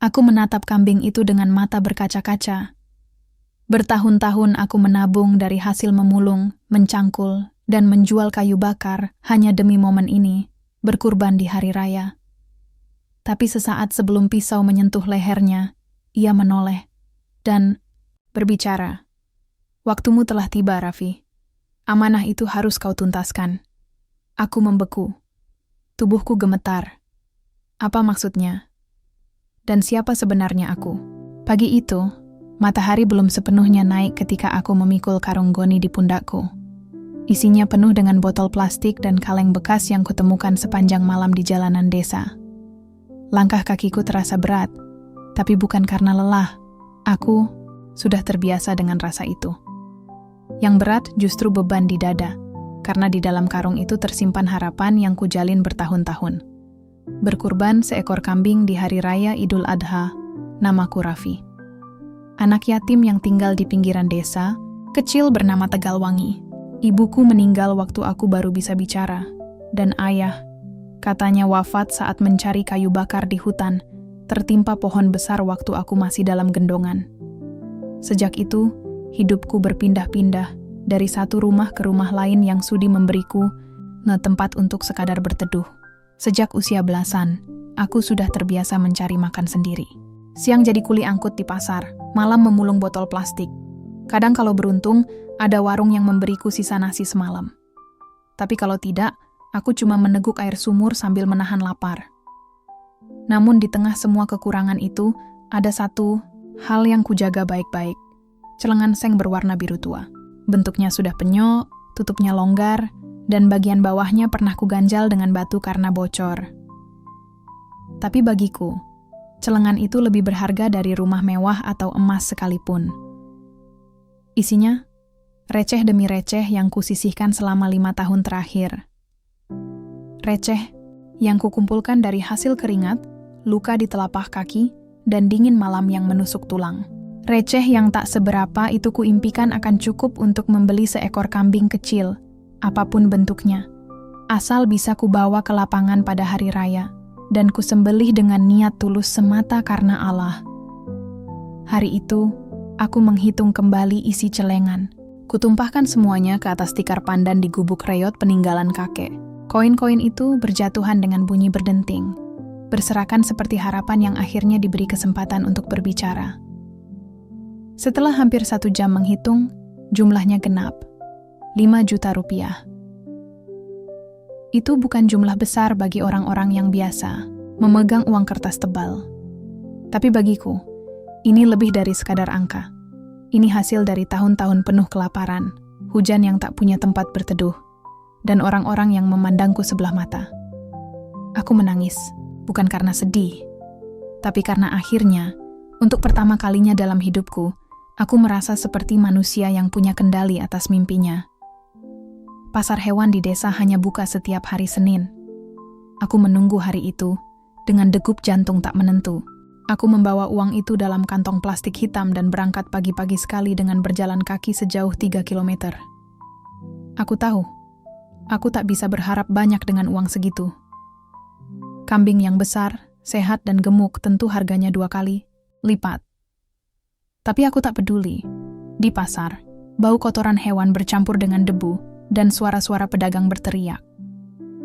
Aku menatap kambing itu dengan mata berkaca-kaca. Bertahun-tahun aku menabung dari hasil memulung, mencangkul, dan menjual kayu bakar hanya demi momen ini, berkurban di hari raya. Tapi sesaat sebelum pisau menyentuh lehernya, ia menoleh dan berbicara. Waktumu telah tiba, Raffi. Amanah itu harus kau tuntaskan. Aku membeku. Tubuhku gemetar. Apa maksudnya? Dan siapa sebenarnya aku? Pagi itu, matahari belum sepenuhnya naik ketika aku memikul karung goni di pundakku. Isinya penuh dengan botol plastik dan kaleng bekas yang kutemukan sepanjang malam di jalanan desa. Langkah kakiku terasa berat, tapi bukan karena lelah. Aku sudah terbiasa dengan rasa itu. Yang berat justru beban di dada, karena di dalam karung itu tersimpan harapan yang kujalin bertahun-tahun. Berkurban seekor kambing di hari raya Idul Adha, namaku Raffi. Anak yatim yang tinggal di pinggiran desa, kecil bernama Tegalwangi. Ibuku meninggal waktu aku baru bisa bicara, dan ayah, katanya wafat saat mencari kayu bakar di hutan, tertimpa pohon besar waktu aku masih dalam gendongan. Sejak itu, hidupku berpindah-pindah dari satu rumah ke rumah lain yang sudi memberiku tempat untuk sekadar berteduh. Sejak usia belasan, aku sudah terbiasa mencari makan sendiri. Siang jadi kuli angkut di pasar, malam memulung botol plastik. Kadang kalau beruntung, ada warung yang memberiku sisa nasi semalam. Tapi kalau tidak, aku cuma meneguk air sumur sambil menahan lapar. Namun di tengah semua kekurangan itu, ada satu hal yang kujaga baik-baik. Celengan seng berwarna biru tua. Bentuknya sudah penyok, tutupnya longgar, dan bagian bawahnya pernah kuganjal dengan batu karena bocor. Tapi bagiku, celengan itu lebih berharga dari rumah mewah atau emas sekalipun. Isinya, receh demi receh yang kusisihkan selama 5 tahun terakhir. Receh yang kukumpulkan dari hasil keringat, luka di telapak kaki, dan dingin malam yang menusuk tulang. Receh yang tak seberapa itu kuimpikan akan cukup untuk membeli seekor kambing kecil, apapun bentuknya, asal bisa kubawa ke lapangan pada hari raya, dan kusembelih dengan niat tulus semata karena Allah. Hari itu, aku menghitung kembali isi celengan. Kutumpahkan semuanya ke atas tikar pandan di gubuk reyot peninggalan kakek. Koin-koin itu berjatuhan dengan bunyi berdenting, berserakan seperti harapan yang akhirnya diberi kesempatan untuk berbicara. Setelah hampir 1 jam menghitung, jumlahnya genap. 5 juta rupiah. Itu bukan jumlah besar bagi orang-orang yang biasa memegang uang kertas tebal. Tapi bagiku, ini lebih dari sekadar angka. Ini hasil dari tahun-tahun penuh kelaparan, hujan yang tak punya tempat berteduh, dan orang-orang yang memandangku sebelah mata. Aku menangis, bukan karena sedih, tapi karena akhirnya, untuk pertama kalinya dalam hidupku, aku merasa seperti manusia yang punya kendali atas mimpinya. Pasar hewan di desa hanya buka setiap hari Senin. Aku menunggu hari itu dengan degup jantung tak menentu. Aku membawa uang itu dalam kantong plastik hitam dan berangkat pagi-pagi sekali dengan berjalan kaki sejauh 3 kilometer. Aku tahu, aku tak bisa berharap banyak dengan uang segitu. Kambing yang besar, sehat dan gemuk tentu harganya 2 kali lipat. Tapi aku tak peduli. Di pasar, bau kotoran hewan bercampur dengan debu dan suara-suara pedagang berteriak.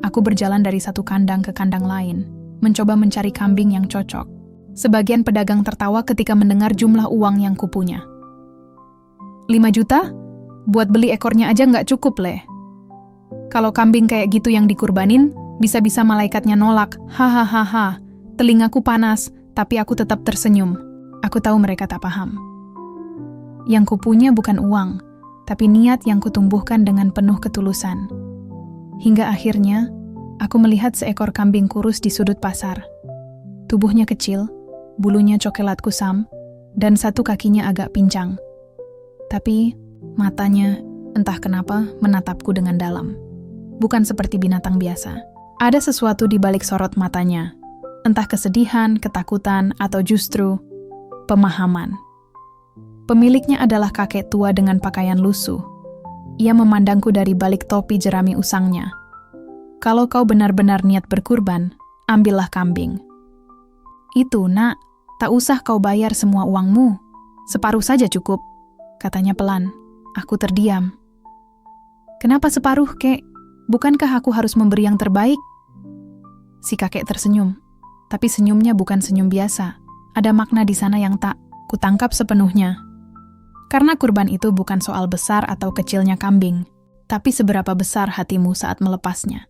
Aku berjalan dari satu kandang ke kandang lain, mencoba mencari kambing yang cocok. Sebagian pedagang tertawa ketika mendengar jumlah uang yang kupunya. 5 juta? Buat beli ekornya aja nggak cukup, Le. Kalau kambing kayak gitu yang dikurbanin, bisa-bisa malaikatnya nolak. Hahaha. Telingaku panas, tapi aku tetap tersenyum. Aku tahu mereka tak paham. Yang kupunya bukan uang, tapi niat yang kutumbuhkan dengan penuh ketulusan. Hingga akhirnya, aku melihat seekor kambing kurus di sudut pasar. Tubuhnya kecil, bulunya coklat kusam, dan satu kakinya agak pincang. Tapi, matanya, entah kenapa, menatapku dengan dalam. Bukan seperti binatang biasa. Ada sesuatu di balik sorot matanya. Entah kesedihan, ketakutan, atau justru pemahaman. Pemiliknya adalah kakek tua dengan pakaian lusuh. Ia memandangku dari balik topi jerami usangnya. Kalau kau benar-benar niat berkurban, ambillah kambing. Itu, Nak, Tak usah kau bayar semua uangmu. Separuh saja cukup, katanya pelan. Aku terdiam. Kenapa separuh, Kek? Bukankah aku harus memberi yang terbaik? Si kakek tersenyum, tapi senyumnya bukan senyum biasa. Ada makna di sana yang tak kutangkap sepenuhnya. Karena kurban itu bukan soal besar atau kecilnya kambing, tapi seberapa besar hatimu saat melepasnya.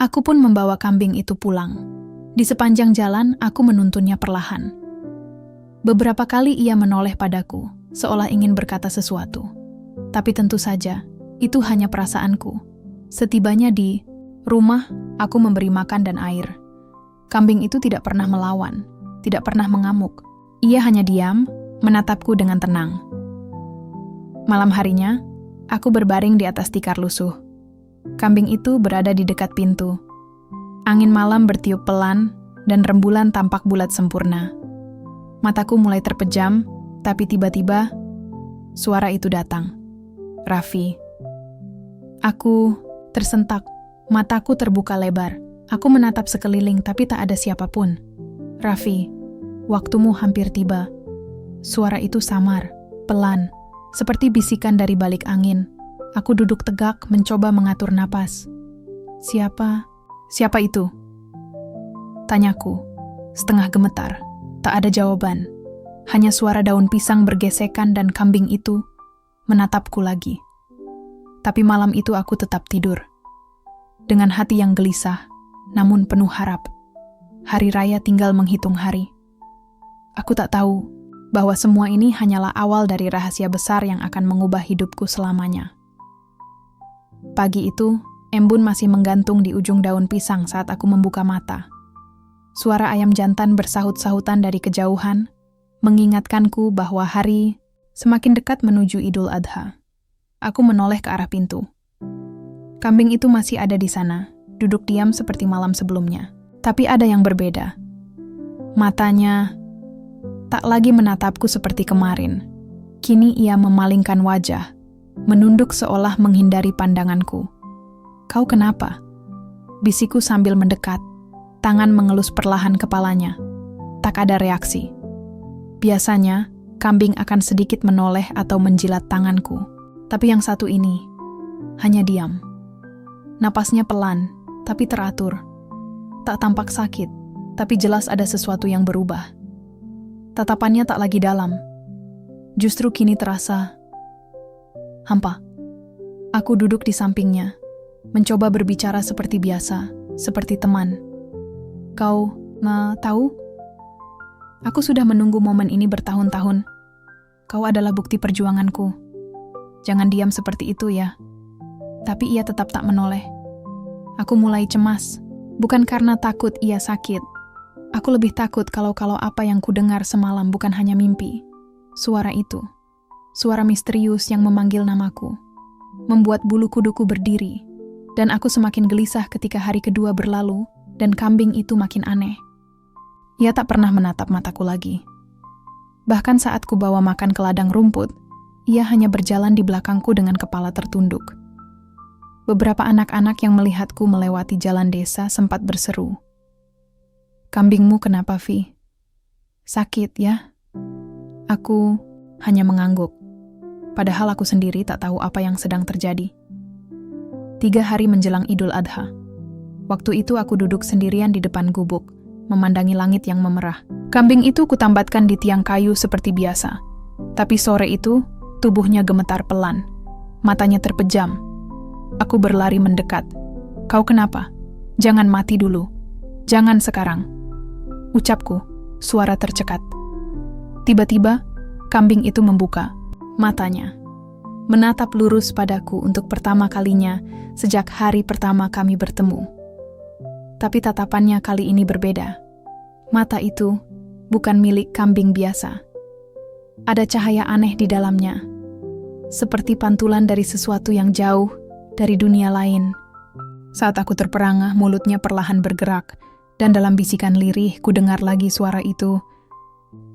Aku pun membawa kambing itu pulang. Di sepanjang jalan, aku menuntunnya perlahan. Beberapa kali ia menoleh padaku, seolah ingin berkata sesuatu. Tapi tentu saja, itu hanya perasaanku. Setibanya di rumah, aku memberi makan dan air. Kambing itu tidak pernah melawan, tidak pernah mengamuk. Ia hanya diam, menatapku dengan tenang. Malam harinya, aku berbaring di atas tikar lusuh. Kambing itu berada di dekat pintu. Angin malam bertiup pelan, dan rembulan tampak bulat sempurna. Mataku mulai terpejam, tapi tiba-tiba, suara itu datang. Raffi. Aku tersentak, mataku terbuka lebar. Aku menatap sekeliling, tapi tak ada siapapun. Raffi, waktumu hampir tiba. Suara itu samar, pelan, seperti bisikan dari balik angin. Aku duduk tegak, mencoba mengatur napas. Siapa itu? Tanyaku, setengah gemetar. Tak ada jawaban. Hanya suara daun pisang bergesekan dan kambing itu menatapku lagi. Tapi malam itu aku tetap tidur. Dengan hati yang gelisah, namun penuh harap. Hari raya tinggal menghitung hari. Aku tak tahu bahwa semua ini hanyalah awal dari rahasia besar yang akan mengubah hidupku selamanya. Pagi itu, embun masih menggantung di ujung daun pisang saat aku membuka mata. Suara ayam jantan bersahut-sahutan dari kejauhan mengingatkanku bahwa hari semakin dekat menuju Idul Adha. Aku menoleh ke arah pintu. Kambing itu masih ada di sana, duduk diam seperti malam sebelumnya. Tapi ada yang berbeda. Matanya tak lagi menatapku seperti kemarin. Kini ia memalingkan wajah, menunduk seolah menghindari pandanganku. Kau kenapa? Bisiku sambil mendekat, tangan mengelus perlahan kepalanya. Tak ada reaksi. Biasanya, kambing akan sedikit menoleh atau menjilat tanganku. Tapi yang satu ini, hanya diam. Napasnya pelan, tapi teratur. Tak tampak sakit, tapi jelas ada sesuatu yang berubah. Tatapannya tak lagi dalam. Justru kini terasa hampa. Aku duduk di sampingnya, mencoba berbicara seperti biasa, seperti teman. Kau tahu? Aku sudah menunggu momen ini bertahun-tahun. Kau adalah bukti perjuanganku. Jangan diam seperti itu ya. Tapi ia tetap tak menoleh. Aku mulai cemas, bukan karena takut ia sakit. Aku lebih takut kalau apa yang kudengar semalam bukan hanya mimpi. Suara itu, suara misterius yang memanggil namaku, membuat bulu kuduku berdiri. Dan aku semakin gelisah ketika hari kedua berlalu dan kambing itu makin aneh. Ia tak pernah menatap mataku lagi. Bahkan saat ku bawa makan ke ladang rumput, ia hanya berjalan di belakangku dengan kepala tertunduk. Beberapa anak-anak yang melihatku melewati jalan desa sempat berseru. Kambingmu kenapa, Vi? Sakit ya? Aku hanya mengangguk. Padahal aku sendiri tak tahu apa yang sedang terjadi. 3 hari menjelang Idul Adha. Waktu itu aku duduk sendirian di depan gubuk, memandangi langit yang memerah. Kambing itu kutambatkan di tiang kayu seperti biasa. Tapi sore itu, tubuhnya gemetar pelan. Matanya terpejam. Aku berlari mendekat. Kau kenapa? Jangan mati dulu. Jangan sekarang. Ucapku, suara tercekat. Tiba-tiba, kambing itu membuka matanya. Menatap lurus padaku untuk pertama kalinya sejak hari pertama kami bertemu. Tapi tatapannya kali ini berbeda. Mata itu bukan milik kambing biasa. Ada cahaya aneh di dalamnya. Seperti pantulan dari sesuatu yang jauh dari dunia lain. Saat aku terperangah, mulutnya perlahan bergerak, dan dalam bisikan lirih ku dengar lagi suara itu.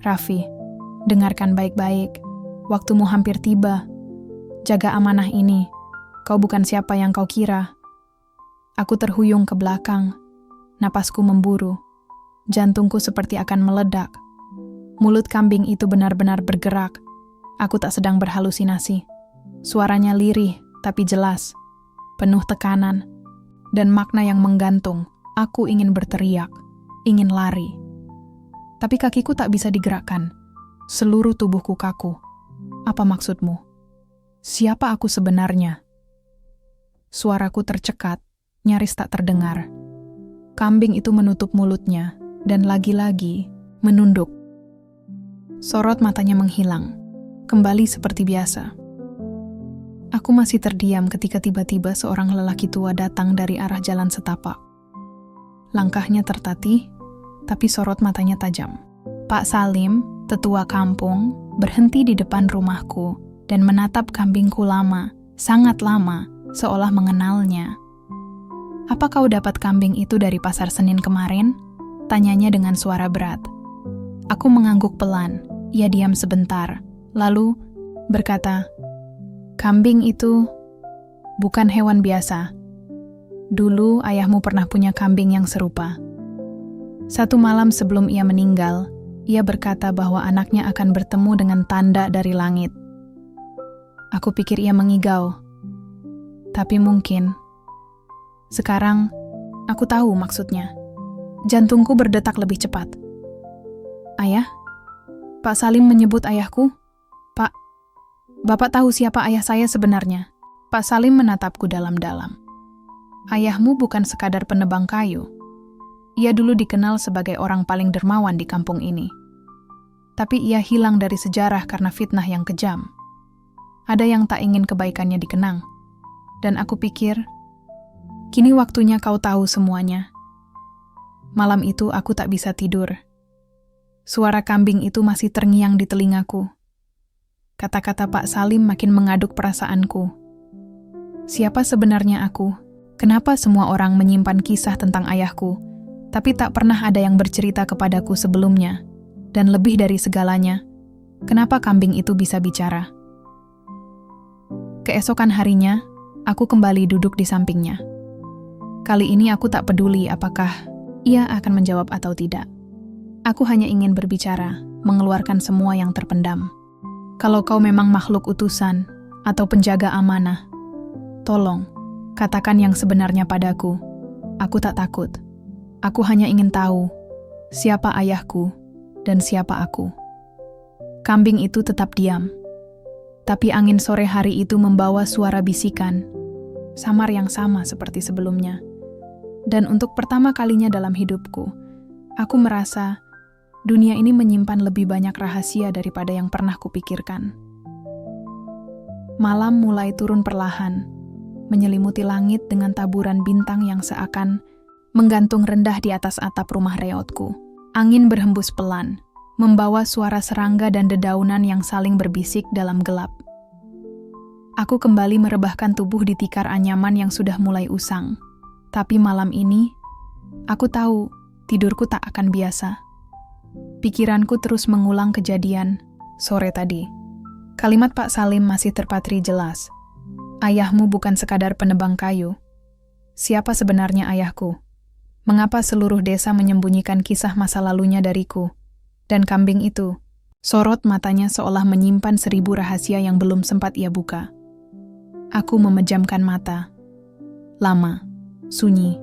Raffi, dengarkan baik-baik. Waktumu hampir tiba. Jaga amanah ini. Kau bukan siapa yang kau kira. Aku terhuyung ke belakang. Napasku memburu. Jantungku seperti akan meledak. Mulut kambing itu benar-benar bergerak. Aku tak sedang berhalusinasi. Suaranya lirih, tapi jelas. Penuh tekanan. Dan makna yang menggantung. Aku ingin berteriak. Ingin lari. Tapi kakiku tak bisa digerakkan. Seluruh tubuhku kaku. Apa maksudmu? Siapa aku sebenarnya? Suaraku tercekat, nyaris tak terdengar. Kambing itu menutup mulutnya, dan lagi-lagi menunduk. Sorot matanya menghilang, kembali seperti biasa. Aku masih terdiam ketika tiba-tiba seorang lelaki tua datang dari arah jalan setapak. Langkahnya tertatih, tapi sorot matanya tajam. Pak Salim, tetua kampung, berhenti di depan rumahku dan menatap kambingku lama, sangat lama, seolah mengenalnya. "Apa kau dapat kambing itu dari pasar Senin kemarin?" Tanyanya dengan suara berat. Aku mengangguk pelan. Ia diam sebentar, lalu berkata, "Kambing itu bukan hewan biasa. Dulu ayahmu pernah punya kambing yang serupa. Satu malam sebelum ia meninggal, ia berkata bahwa anaknya akan bertemu dengan tanda dari langit. Aku pikir ia mengigau. Tapi mungkin. Sekarang, aku tahu maksudnya. Jantungku berdetak lebih cepat. Ayah? Pak Salim menyebut ayahku? Pak, Bapak tahu siapa ayah saya sebenarnya? Pak Salim menatapku dalam-dalam. Ayahmu bukan sekadar penebang kayu. Ia dulu dikenal sebagai orang paling dermawan di kampung ini. Tapi ia hilang dari sejarah karena fitnah yang kejam. Ada yang tak ingin kebaikannya dikenang. Dan aku pikir, kini waktunya kau tahu semuanya. Malam itu aku tak bisa tidur. Suara kambing itu masih terngiang di telingaku. Kata-kata Pak Salim makin mengaduk perasaanku. Siapa sebenarnya aku? Kenapa semua orang menyimpan kisah tentang ayahku, tapi tak pernah ada yang bercerita kepadaku sebelumnya? Dan lebih dari segalanya, kenapa kambing itu bisa bicara? Keesokan harinya, aku kembali duduk di sampingnya. Kali ini aku tak peduli apakah ia akan menjawab atau tidak. Aku hanya ingin berbicara, mengeluarkan semua yang terpendam. Kalau kau memang makhluk utusan atau penjaga amanah, tolong, katakan yang sebenarnya padaku. Aku tak takut. Aku hanya ingin tahu siapa ayahku dan siapa aku. Kambing itu tetap diam. Tapi angin sore hari itu membawa suara bisikan, samar yang sama seperti sebelumnya. Dan untuk pertama kalinya dalam hidupku, aku merasa dunia ini menyimpan lebih banyak rahasia daripada yang pernah kupikirkan. Malam mulai turun perlahan, menyelimuti langit dengan taburan bintang yang seakan menggantung rendah di atas atap rumah reotku. Angin berhembus pelan, membawa suara serangga dan dedaunan yang saling berbisik dalam gelap. Aku kembali merebahkan tubuh di tikar anyaman yang sudah mulai usang. Tapi malam ini, aku tahu tidurku tak akan biasa. Pikiranku terus mengulang kejadian sore tadi. Kalimat Pak Salim masih terpatri jelas. Ayahmu bukan sekadar penebang kayu. Siapa sebenarnya ayahku? Mengapa seluruh desa menyembunyikan kisah masa lalunya dariku? Dan kambing itu, sorot matanya seolah menyimpan 1000 rahasia yang belum sempat ia buka. Aku memejamkan mata. Lama, sunyi.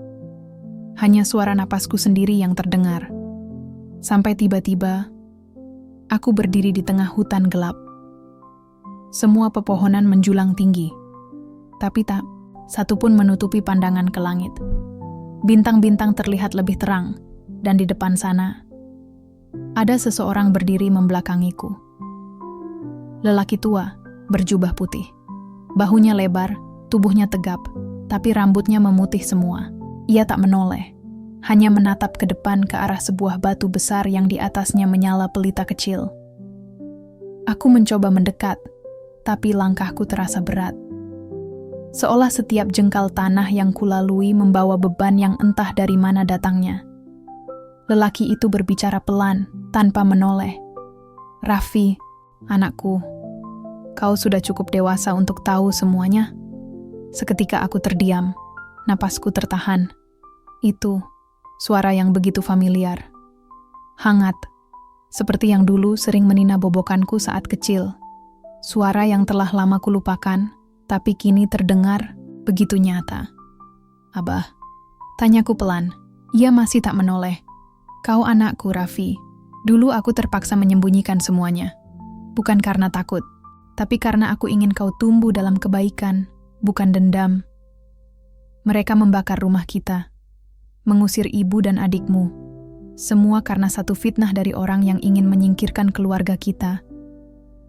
Hanya suara napasku sendiri yang terdengar. Sampai tiba-tiba, aku berdiri di tengah hutan gelap. Semua pepohonan menjulang tinggi, tapi tak satu pun menutupi pandangan ke langit. Bintang-bintang terlihat lebih terang, dan di depan sana, ada seseorang berdiri membelakangiku. Lelaki tua, berjubah putih. Bahunya lebar, tubuhnya tegap, tapi rambutnya memutih semua. Ia tak menoleh, hanya menatap ke depan ke arah sebuah batu besar yang di atasnya menyala pelita kecil. Aku mencoba mendekat, tapi langkahku terasa berat. Seolah setiap jengkal tanah yang kulalui membawa beban yang entah dari mana datangnya. Lelaki itu berbicara pelan, tanpa menoleh. "Raffi, anakku, kau sudah cukup dewasa untuk tahu semuanya." Seketika aku terdiam, napasku tertahan. Itu suara yang begitu familiar. Hangat, seperti yang dulu sering menina bobokanku saat kecil. Suara yang telah lama kulupakan, tapi kini terdengar begitu nyata. "Abah," tanyaku pelan. Ia masih tak menoleh. "Kau anakku, Raffi. Dulu aku terpaksa menyembunyikan semuanya. Bukan karena takut, tapi karena aku ingin kau tumbuh dalam kebaikan, bukan dendam. Mereka membakar rumah kita, mengusir ibu dan adikmu. Semua karena satu fitnah dari orang yang ingin menyingkirkan keluarga kita."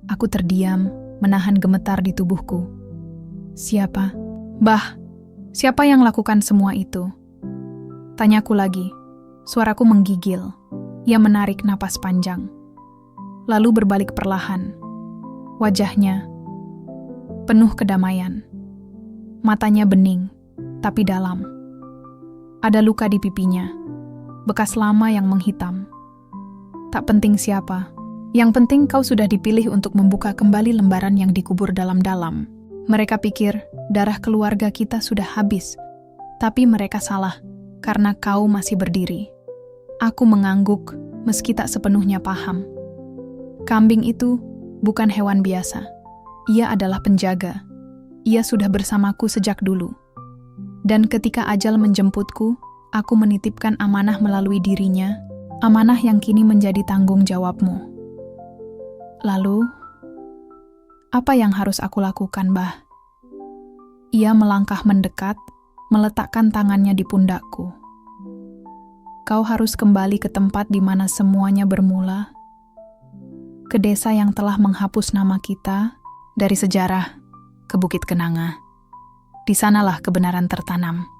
Aku terdiam, menahan gemetar di tubuhku. "Siapa? Bah, siapa yang lakukan semua itu?" Tanyaku lagi. Suaraku menggigil. Ia menarik napas panjang. Lalu berbalik perlahan. Wajahnya penuh kedamaian. Matanya bening, tapi dalam. Ada luka di pipinya, bekas lama yang menghitam. "Tak penting siapa. Yang penting kau sudah dipilih untuk membuka kembali lembaran yang dikubur dalam-dalam. Mereka pikir darah keluarga kita sudah habis, tapi mereka salah karena kau masih berdiri." Aku mengangguk meski tak sepenuhnya paham. Kambing itu bukan hewan biasa. Ia adalah penjaga. Ia sudah bersamaku sejak dulu. Dan ketika ajal menjemputku, aku menitipkan amanah melalui dirinya, amanah yang kini menjadi tanggung jawabmu. Lalu, apa yang harus aku lakukan, Bah? Ia melangkah mendekat, meletakkan tangannya di pundakku. Kau harus kembali ke tempat di mana semuanya bermula, ke desa yang telah menghapus nama kita dari sejarah, ke Bukit Kenanga. Di sanalah kebenaran tertanam,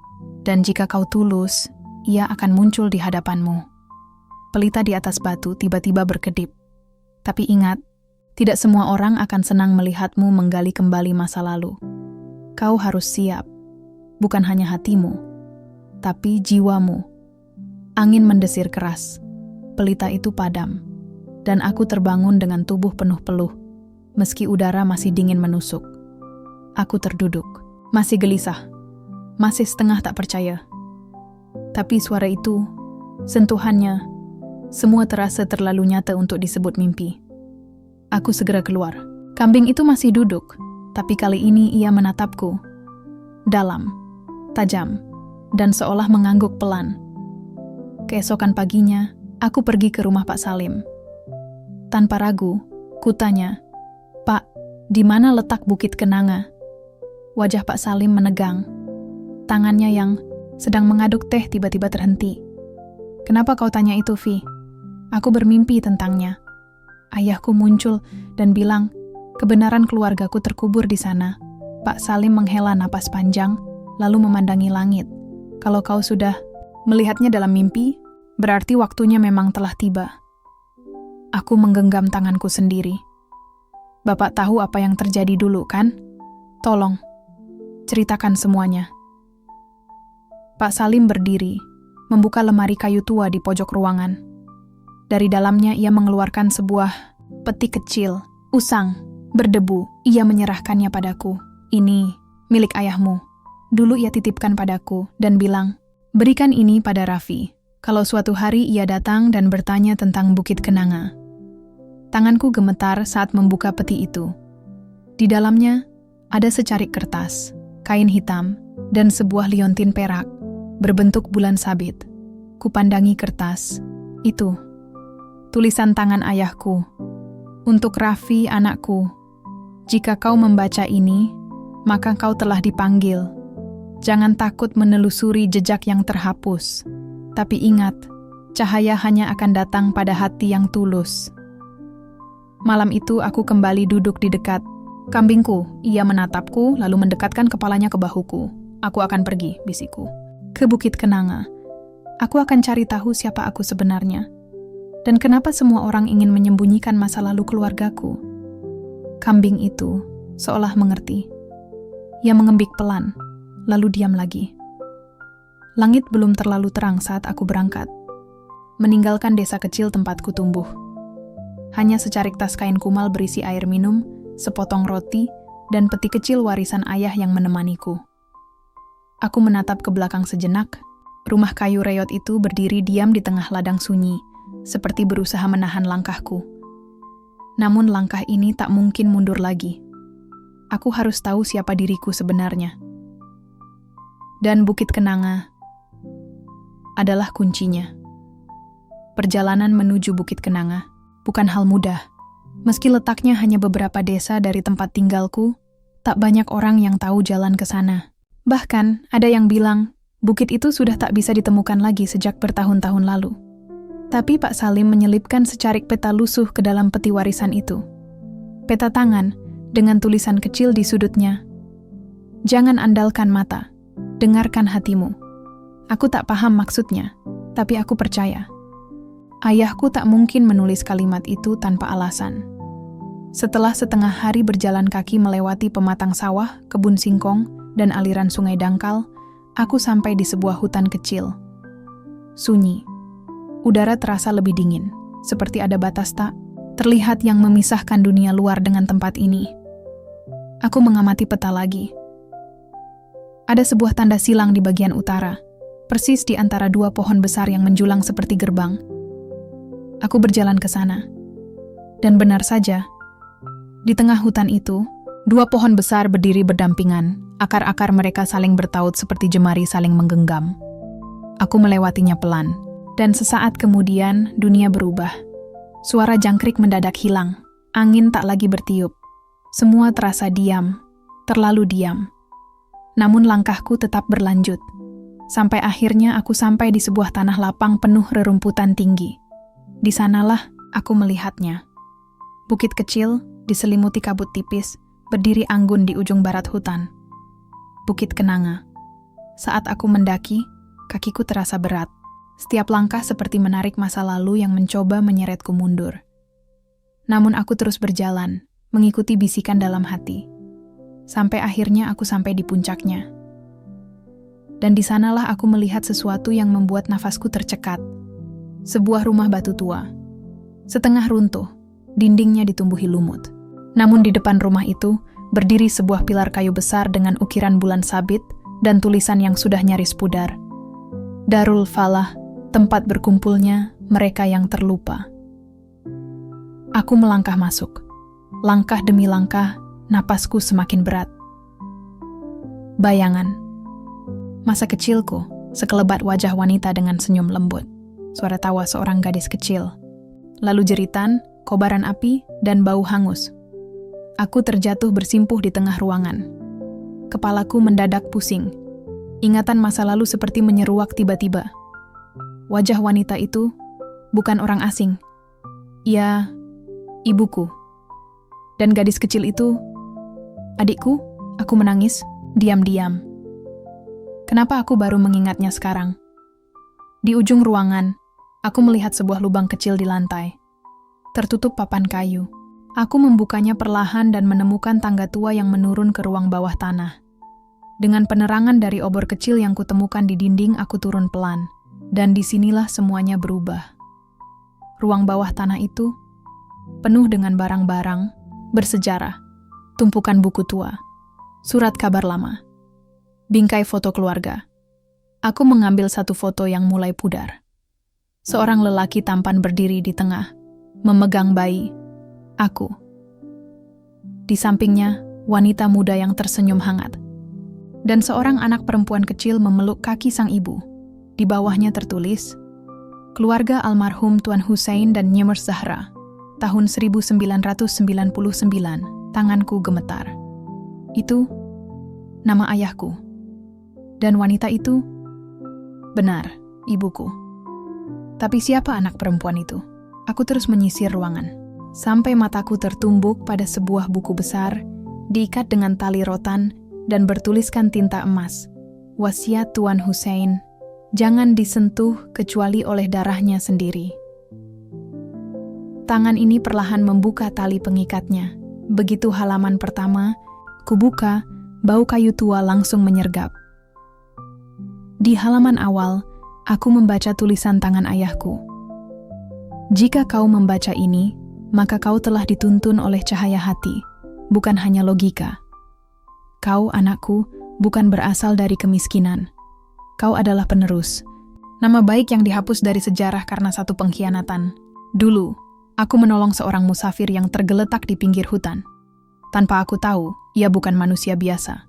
dan jika kau tulus, ia akan muncul di hadapanmu. Pelita di atas batu tiba-tiba berkedip. Tapi ingat, tidak semua orang akan senang melihatmu menggali kembali masa lalu. Kau harus siap, bukan hanya hatimu, tapi jiwamu. Angin mendesir keras, pelita itu padam, dan aku terbangun dengan tubuh penuh peluh, meski udara masih dingin menusuk. Aku terduduk, masih gelisah, masih setengah tak percaya. Tapi suara itu, sentuhannya, semua terasa terlalu nyata untuk disebut mimpi. Aku segera keluar. Kambing itu masih duduk, tapi kali ini ia menatapku. Dalam, tajam, dan seolah mengangguk pelan. Keesokan paginya, aku pergi ke rumah Pak Salim. Tanpa ragu, kutanya, "Pak, di mana letak Bukit Kenanga?" Wajah Pak Salim menegang. Tangannya yang sedang mengaduk teh tiba-tiba terhenti. "Kenapa kau tanya itu, Vi?" "Aku bermimpi tentangnya. Ayahku muncul dan bilang, kebenaran keluargaku terkubur di sana." Pak Salim menghela napas panjang, lalu memandangi langit. "Kalau kau sudah melihatnya dalam mimpi, berarti waktunya memang telah tiba." Aku menggenggam tanganku sendiri. "Bapak tahu apa yang terjadi dulu, kan? Tolong, ceritakan semuanya." Pak Salim berdiri, membuka lemari kayu tua di pojok ruangan. Dari dalamnya ia mengeluarkan sebuah peti kecil, usang, berdebu. Ia menyerahkannya padaku. "Ini milik ayahmu. Dulu ia titipkan padaku dan bilang, berikan ini pada Raffi, kalau suatu hari ia datang dan bertanya tentang Bukit Kenanga." Tanganku gemetar saat membuka peti itu. Di dalamnya ada secarik kertas, kain hitam, dan sebuah liontin perak, berbentuk bulan sabit. Kupandangi kertas. Itu, tulisan tangan ayahku. "Untuk Raffi, anakku, jika kau membaca ini, maka kau telah dipanggil. Jangan takut menelusuri jejak yang terhapus. Tapi ingat, cahaya hanya akan datang pada hati yang tulus." Malam itu aku kembali duduk di dekat kambingku. Ia menatapku lalu mendekatkan kepalanya ke bahuku. "Aku akan pergi," bisikku, "ke Bukit Kenanga. Aku akan cari tahu siapa aku sebenarnya. Dan kenapa semua orang ingin menyembunyikan masa lalu keluargaku." Kambing itu seolah mengerti. Ia mengembik pelan, lalu diam lagi. Langit belum terlalu terang saat aku berangkat, meninggalkan desa kecil tempatku tumbuh. Hanya secarik tas kain kumal berisi air minum, sepotong roti, dan peti kecil warisan ayah yang menemaniku. Aku menatap ke belakang sejenak. Rumah kayu reot itu berdiri diam di tengah ladang sunyi, seperti berusaha menahan langkahku. Namun langkah ini tak mungkin mundur lagi. Aku harus tahu siapa diriku sebenarnya. Dan Bukit Kenanga adalah kuncinya. Perjalanan menuju Bukit Kenanga bukan hal mudah. Meski letaknya hanya beberapa desa dari tempat tinggalku, tak banyak orang yang tahu jalan ke sana. Bahkan, ada yang bilang, bukit itu sudah tak bisa ditemukan lagi sejak bertahun-tahun lalu. Tapi Pak Salim menyelipkan secarik peta lusuh ke dalam peti warisan itu. Peta tangan, dengan tulisan kecil di sudutnya. Jangan andalkan mata, dengarkan hatimu. Aku tak paham maksudnya, tapi aku percaya. Ayahku tak mungkin menulis kalimat itu tanpa alasan. Setelah setengah hari berjalan kaki melewati pematang sawah, kebun singkong, dan aliran sungai dangkal, aku sampai di sebuah hutan kecil. Sunyi. Udara terasa lebih dingin, seperti ada batas tak terlihat yang memisahkan dunia luar dengan tempat ini. Aku mengamati peta lagi. Ada sebuah tanda silang di bagian utara, persis di antara dua pohon besar yang menjulang seperti gerbang. Aku berjalan ke sana. Dan benar saja, di tengah hutan itu, dua pohon besar berdiri berdampingan, akar-akar mereka saling bertaut seperti jemari saling menggenggam. Aku melewatinya pelan. Dan sesaat kemudian, dunia berubah. Suara jangkrik mendadak hilang. Angin tak lagi bertiup. Semua terasa diam, terlalu diam. Namun langkahku tetap berlanjut. Sampai akhirnya aku sampai di sebuah tanah lapang penuh rerumputan tinggi. Di sanalah aku melihatnya. Bukit kecil, diselimuti kabut tipis, berdiri anggun di ujung barat hutan. Bukit Kenanga. Saat aku mendaki, kakiku terasa berat. Setiap langkah seperti menarik masa lalu yang mencoba menyeretku mundur. Namun aku terus berjalan, mengikuti bisikan dalam hati. Sampai akhirnya aku sampai di puncaknya. Dan di sanalah aku melihat sesuatu yang membuat nafasku tercekat. Sebuah rumah batu tua. Setengah runtuh, dindingnya ditumbuhi lumut. Namun di depan rumah itu, berdiri sebuah pilar kayu besar dengan ukiran bulan sabit dan tulisan yang sudah nyaris pudar. Darul Falah, tempat berkumpulnya mereka yang terlupa. Aku melangkah masuk. Langkah demi langkah, napasku semakin berat. Bayangan. Masa kecilku, sekelebat wajah wanita dengan senyum lembut. Suara tawa seorang gadis kecil. Lalu jeritan, kobaran api, dan bau hangus. Aku terjatuh bersimpuh di tengah ruangan. Kepalaku mendadak pusing. Ingatan masa lalu seperti menyeruak tiba-tiba. Wajah wanita itu bukan orang asing. Ia ibuku. Dan gadis kecil itu adikku. Aku menangis diam-diam. Kenapa aku baru mengingatnya sekarang? Di ujung ruangan, aku melihat sebuah lubang kecil di lantai. Tertutup papan kayu. Aku membukanya perlahan dan menemukan tangga tua yang menurun ke ruang bawah tanah. Dengan penerangan dari obor kecil yang kutemukan di dinding, aku turun pelan. Dan disinilah semuanya berubah. Ruang bawah tanah itu penuh dengan barang-barang bersejarah, tumpukan buku tua, surat kabar lama, bingkai foto keluarga. Aku mengambil satu foto yang mulai pudar. Seorang lelaki tampan berdiri di tengah, memegang bayi, aku. Di sampingnya, wanita muda yang tersenyum hangat. Dan seorang anak perempuan kecil memeluk kaki sang ibu. Di bawahnya tertulis, Keluarga almarhum Tuan Hussein dan Nyimers Zahra, tahun 1999, tanganku gemetar. Itu nama ayahku. Dan wanita itu, benar, ibuku. Tapi siapa anak perempuan itu? Aku terus menyisir ruangan, sampai mataku tertumbuk pada sebuah buku besar, diikat dengan tali rotan, dan bertuliskan tinta emas. Wasiat Tuan Hussein, jangan disentuh kecuali oleh darahnya sendiri. Tangan ini perlahan membuka tali pengikatnya. Begitu halaman pertama, kubuka, bau kayu tua langsung menyergap. Di halaman awal, aku membaca tulisan tangan ayahku. Jika kau membaca ini, maka kau telah dituntun oleh cahaya hati, bukan hanya logika. Kau, anakku, bukan berasal dari kemiskinan. Kau adalah penerus. Nama baik yang dihapus dari sejarah karena satu pengkhianatan. Dulu, aku menolong seorang musafir yang tergeletak di pinggir hutan. Tanpa aku tahu, ia bukan manusia biasa.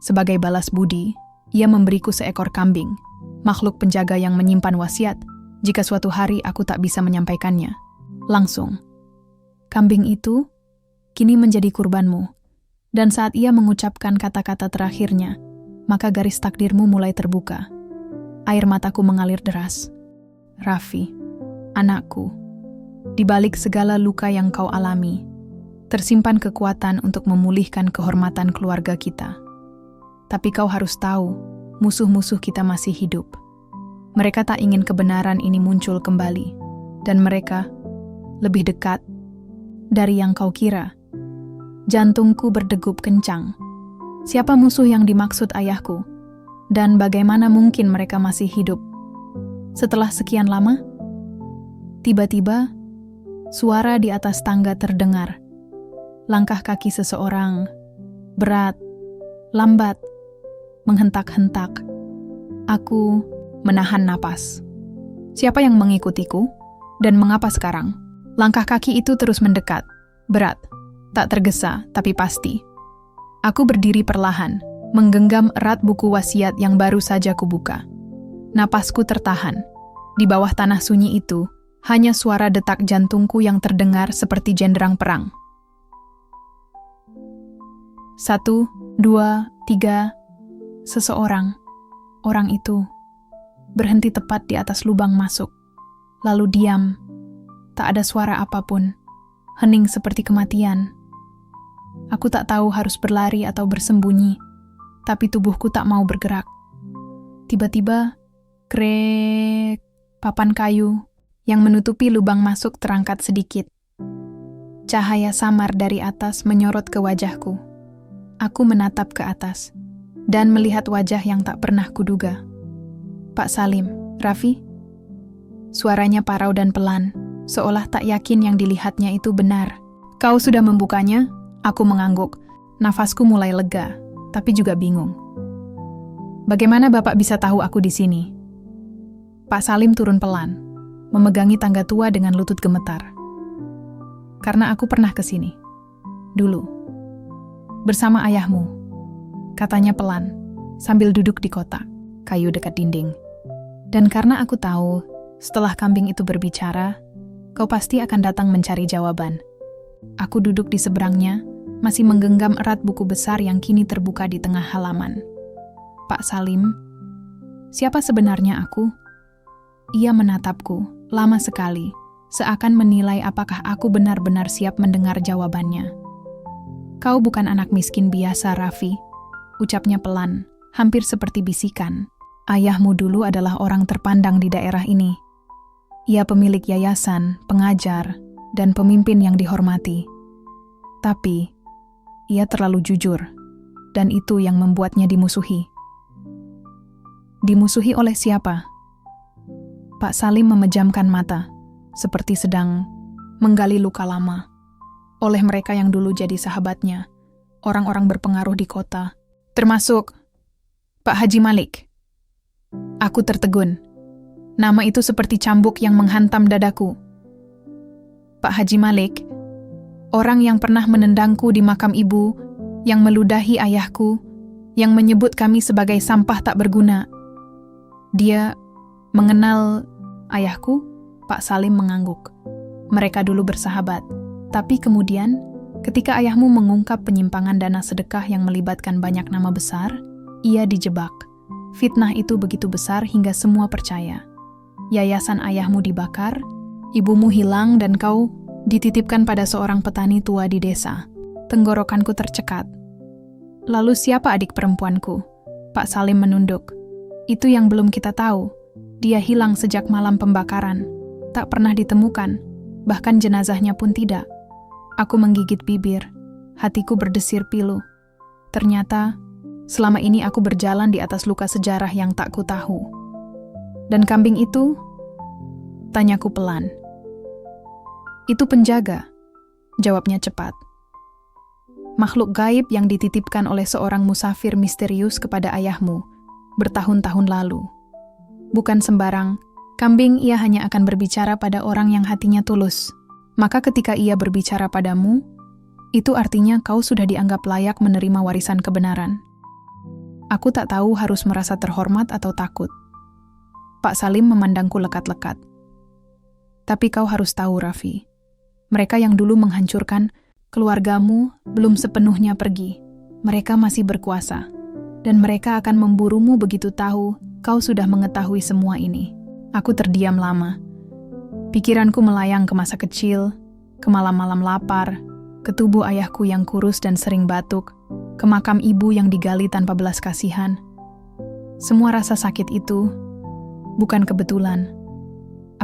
Sebagai balas budi, ia memberiku seekor kambing, makhluk penjaga yang menyimpan wasiat jika suatu hari aku tak bisa menyampaikannya. Langsung, kambing itu kini menjadi kurbanmu. Dan saat ia mengucapkan kata-kata terakhirnya, maka garis takdirmu mulai terbuka. Air mataku mengalir deras. Raffi, anakku, di balik segala luka yang kau alami, tersimpan kekuatan untuk memulihkan kehormatan keluarga kita. Tapi kau harus tahu, musuh-musuh kita masih hidup. Mereka tak ingin kebenaran ini muncul kembali, dan mereka lebih dekat dari yang kau kira. Jantungku berdegup kencang. Siapa musuh yang dimaksud ayahku? Dan bagaimana mungkin mereka masih hidup? Setelah sekian lama, tiba-tiba suara di atas tangga terdengar. Langkah kaki seseorang, berat, lambat, menghentak-hentak. Aku menahan napas. Siapa yang mengikutiku? Dan mengapa sekarang? Langkah kaki itu terus mendekat, berat, tak tergesa tapi pasti. Aku berdiri perlahan, menggenggam erat buku wasiat yang baru saja kubuka. Napasku tertahan. Di bawah tanah sunyi itu, hanya suara detak jantungku yang terdengar seperti jenderang perang. 1, 2, 3. Seseorang, orang itu, berhenti tepat di atas lubang masuk. Lalu diam. Tak ada suara apapun. Hening seperti kematian. Aku tak tahu harus berlari atau bersembunyi. Tapi tubuhku tak mau bergerak. Tiba-tiba, krek, papan kayu yang menutupi lubang masuk terangkat sedikit. Cahaya samar dari atas menyorot ke wajahku. Aku menatap ke atas dan melihat wajah yang tak pernah kuduga. Pak Salim, Raffi? Suaranya parau dan pelan, seolah tak yakin yang dilihatnya itu benar. Kau sudah membukanya? Aku mengangguk. Nafasku mulai lega, tapi juga bingung. Bagaimana Bapak bisa tahu aku di sini? Pak Salim turun pelan, memegangi tangga tua dengan lutut gemetar. Karena aku pernah ke sini. Dulu. Bersama ayahmu. Katanya pelan, sambil duduk di kotak kayu dekat dinding. Dan karena aku tahu, setelah kambing itu berbicara, kau pasti akan datang mencari jawaban. Aku duduk di seberangnya, masih menggenggam erat buku besar yang kini terbuka di tengah halaman. Pak Salim, siapa sebenarnya aku? Ia menatapku, lama sekali, seakan menilai apakah aku benar-benar siap mendengar jawabannya. Kau bukan anak miskin biasa, Raffi, ucapnya pelan, hampir seperti bisikan. Ayahmu dulu adalah orang terpandang di daerah ini. Ia pemilik yayasan, pengajar, dan pemimpin yang dihormati. Tapi, ia terlalu jujur, dan itu yang membuatnya dimusuhi. Dimusuhi oleh siapa? Pak Salim memejamkan mata, seperti sedang menggali luka lama. Oleh mereka yang dulu jadi sahabatnya, orang-orang berpengaruh di kota, termasuk Pak Haji Malik. Aku tertegun. Nama itu seperti cambuk yang menghantam dadaku. Pak Haji Malik, orang yang pernah menendangku di makam ibu, yang meludahi ayahku, yang menyebut kami sebagai sampah tak berguna. Dia mengenal ayahku? Pak Salim mengangguk. Mereka dulu bersahabat. Tapi kemudian, ketika ayahmu mengungkap penyimpangan dana sedekah yang melibatkan banyak nama besar, ia dijebak. Fitnah itu begitu besar hingga semua percaya. Yayasan ayahmu dibakar, ibumu hilang dan kau dititipkan pada seorang petani tua di desa. Tenggorokanku tercekat. Lalu siapa adik perempuanku? Pak Salim menunduk. Itu yang belum kita tahu. Dia hilang sejak malam pembakaran. Tak pernah ditemukan. Bahkan jenazahnya pun tidak. Aku menggigit bibir. Hatiku berdesir pilu. Ternyata, selama ini aku berjalan di atas luka sejarah yang tak ku tahu. Dan kambing itu? Tanyaku pelan. Itu penjaga, jawabnya cepat. Makhluk gaib yang dititipkan oleh seorang musafir misterius kepada ayahmu bertahun-tahun lalu. Bukan sembarang kambing, ia hanya akan berbicara pada orang yang hatinya tulus. Maka ketika ia berbicara padamu, itu artinya kau sudah dianggap layak menerima warisan kebenaran. Aku tak tahu harus merasa terhormat atau takut. Pak Salim memandangku lekat-lekat. Tapi kau harus tahu, Raffi. Mereka yang dulu menghancurkan keluargamu belum sepenuhnya pergi. Mereka masih berkuasa. Dan mereka akan memburumu begitu tahu kau sudah mengetahui semua ini. Aku terdiam lama. Pikiranku melayang ke masa kecil, ke malam-malam lapar, ke tubuh ayahku yang kurus dan sering batuk, ke makam ibu yang digali tanpa belas kasihan. Semua rasa sakit itu bukan kebetulan.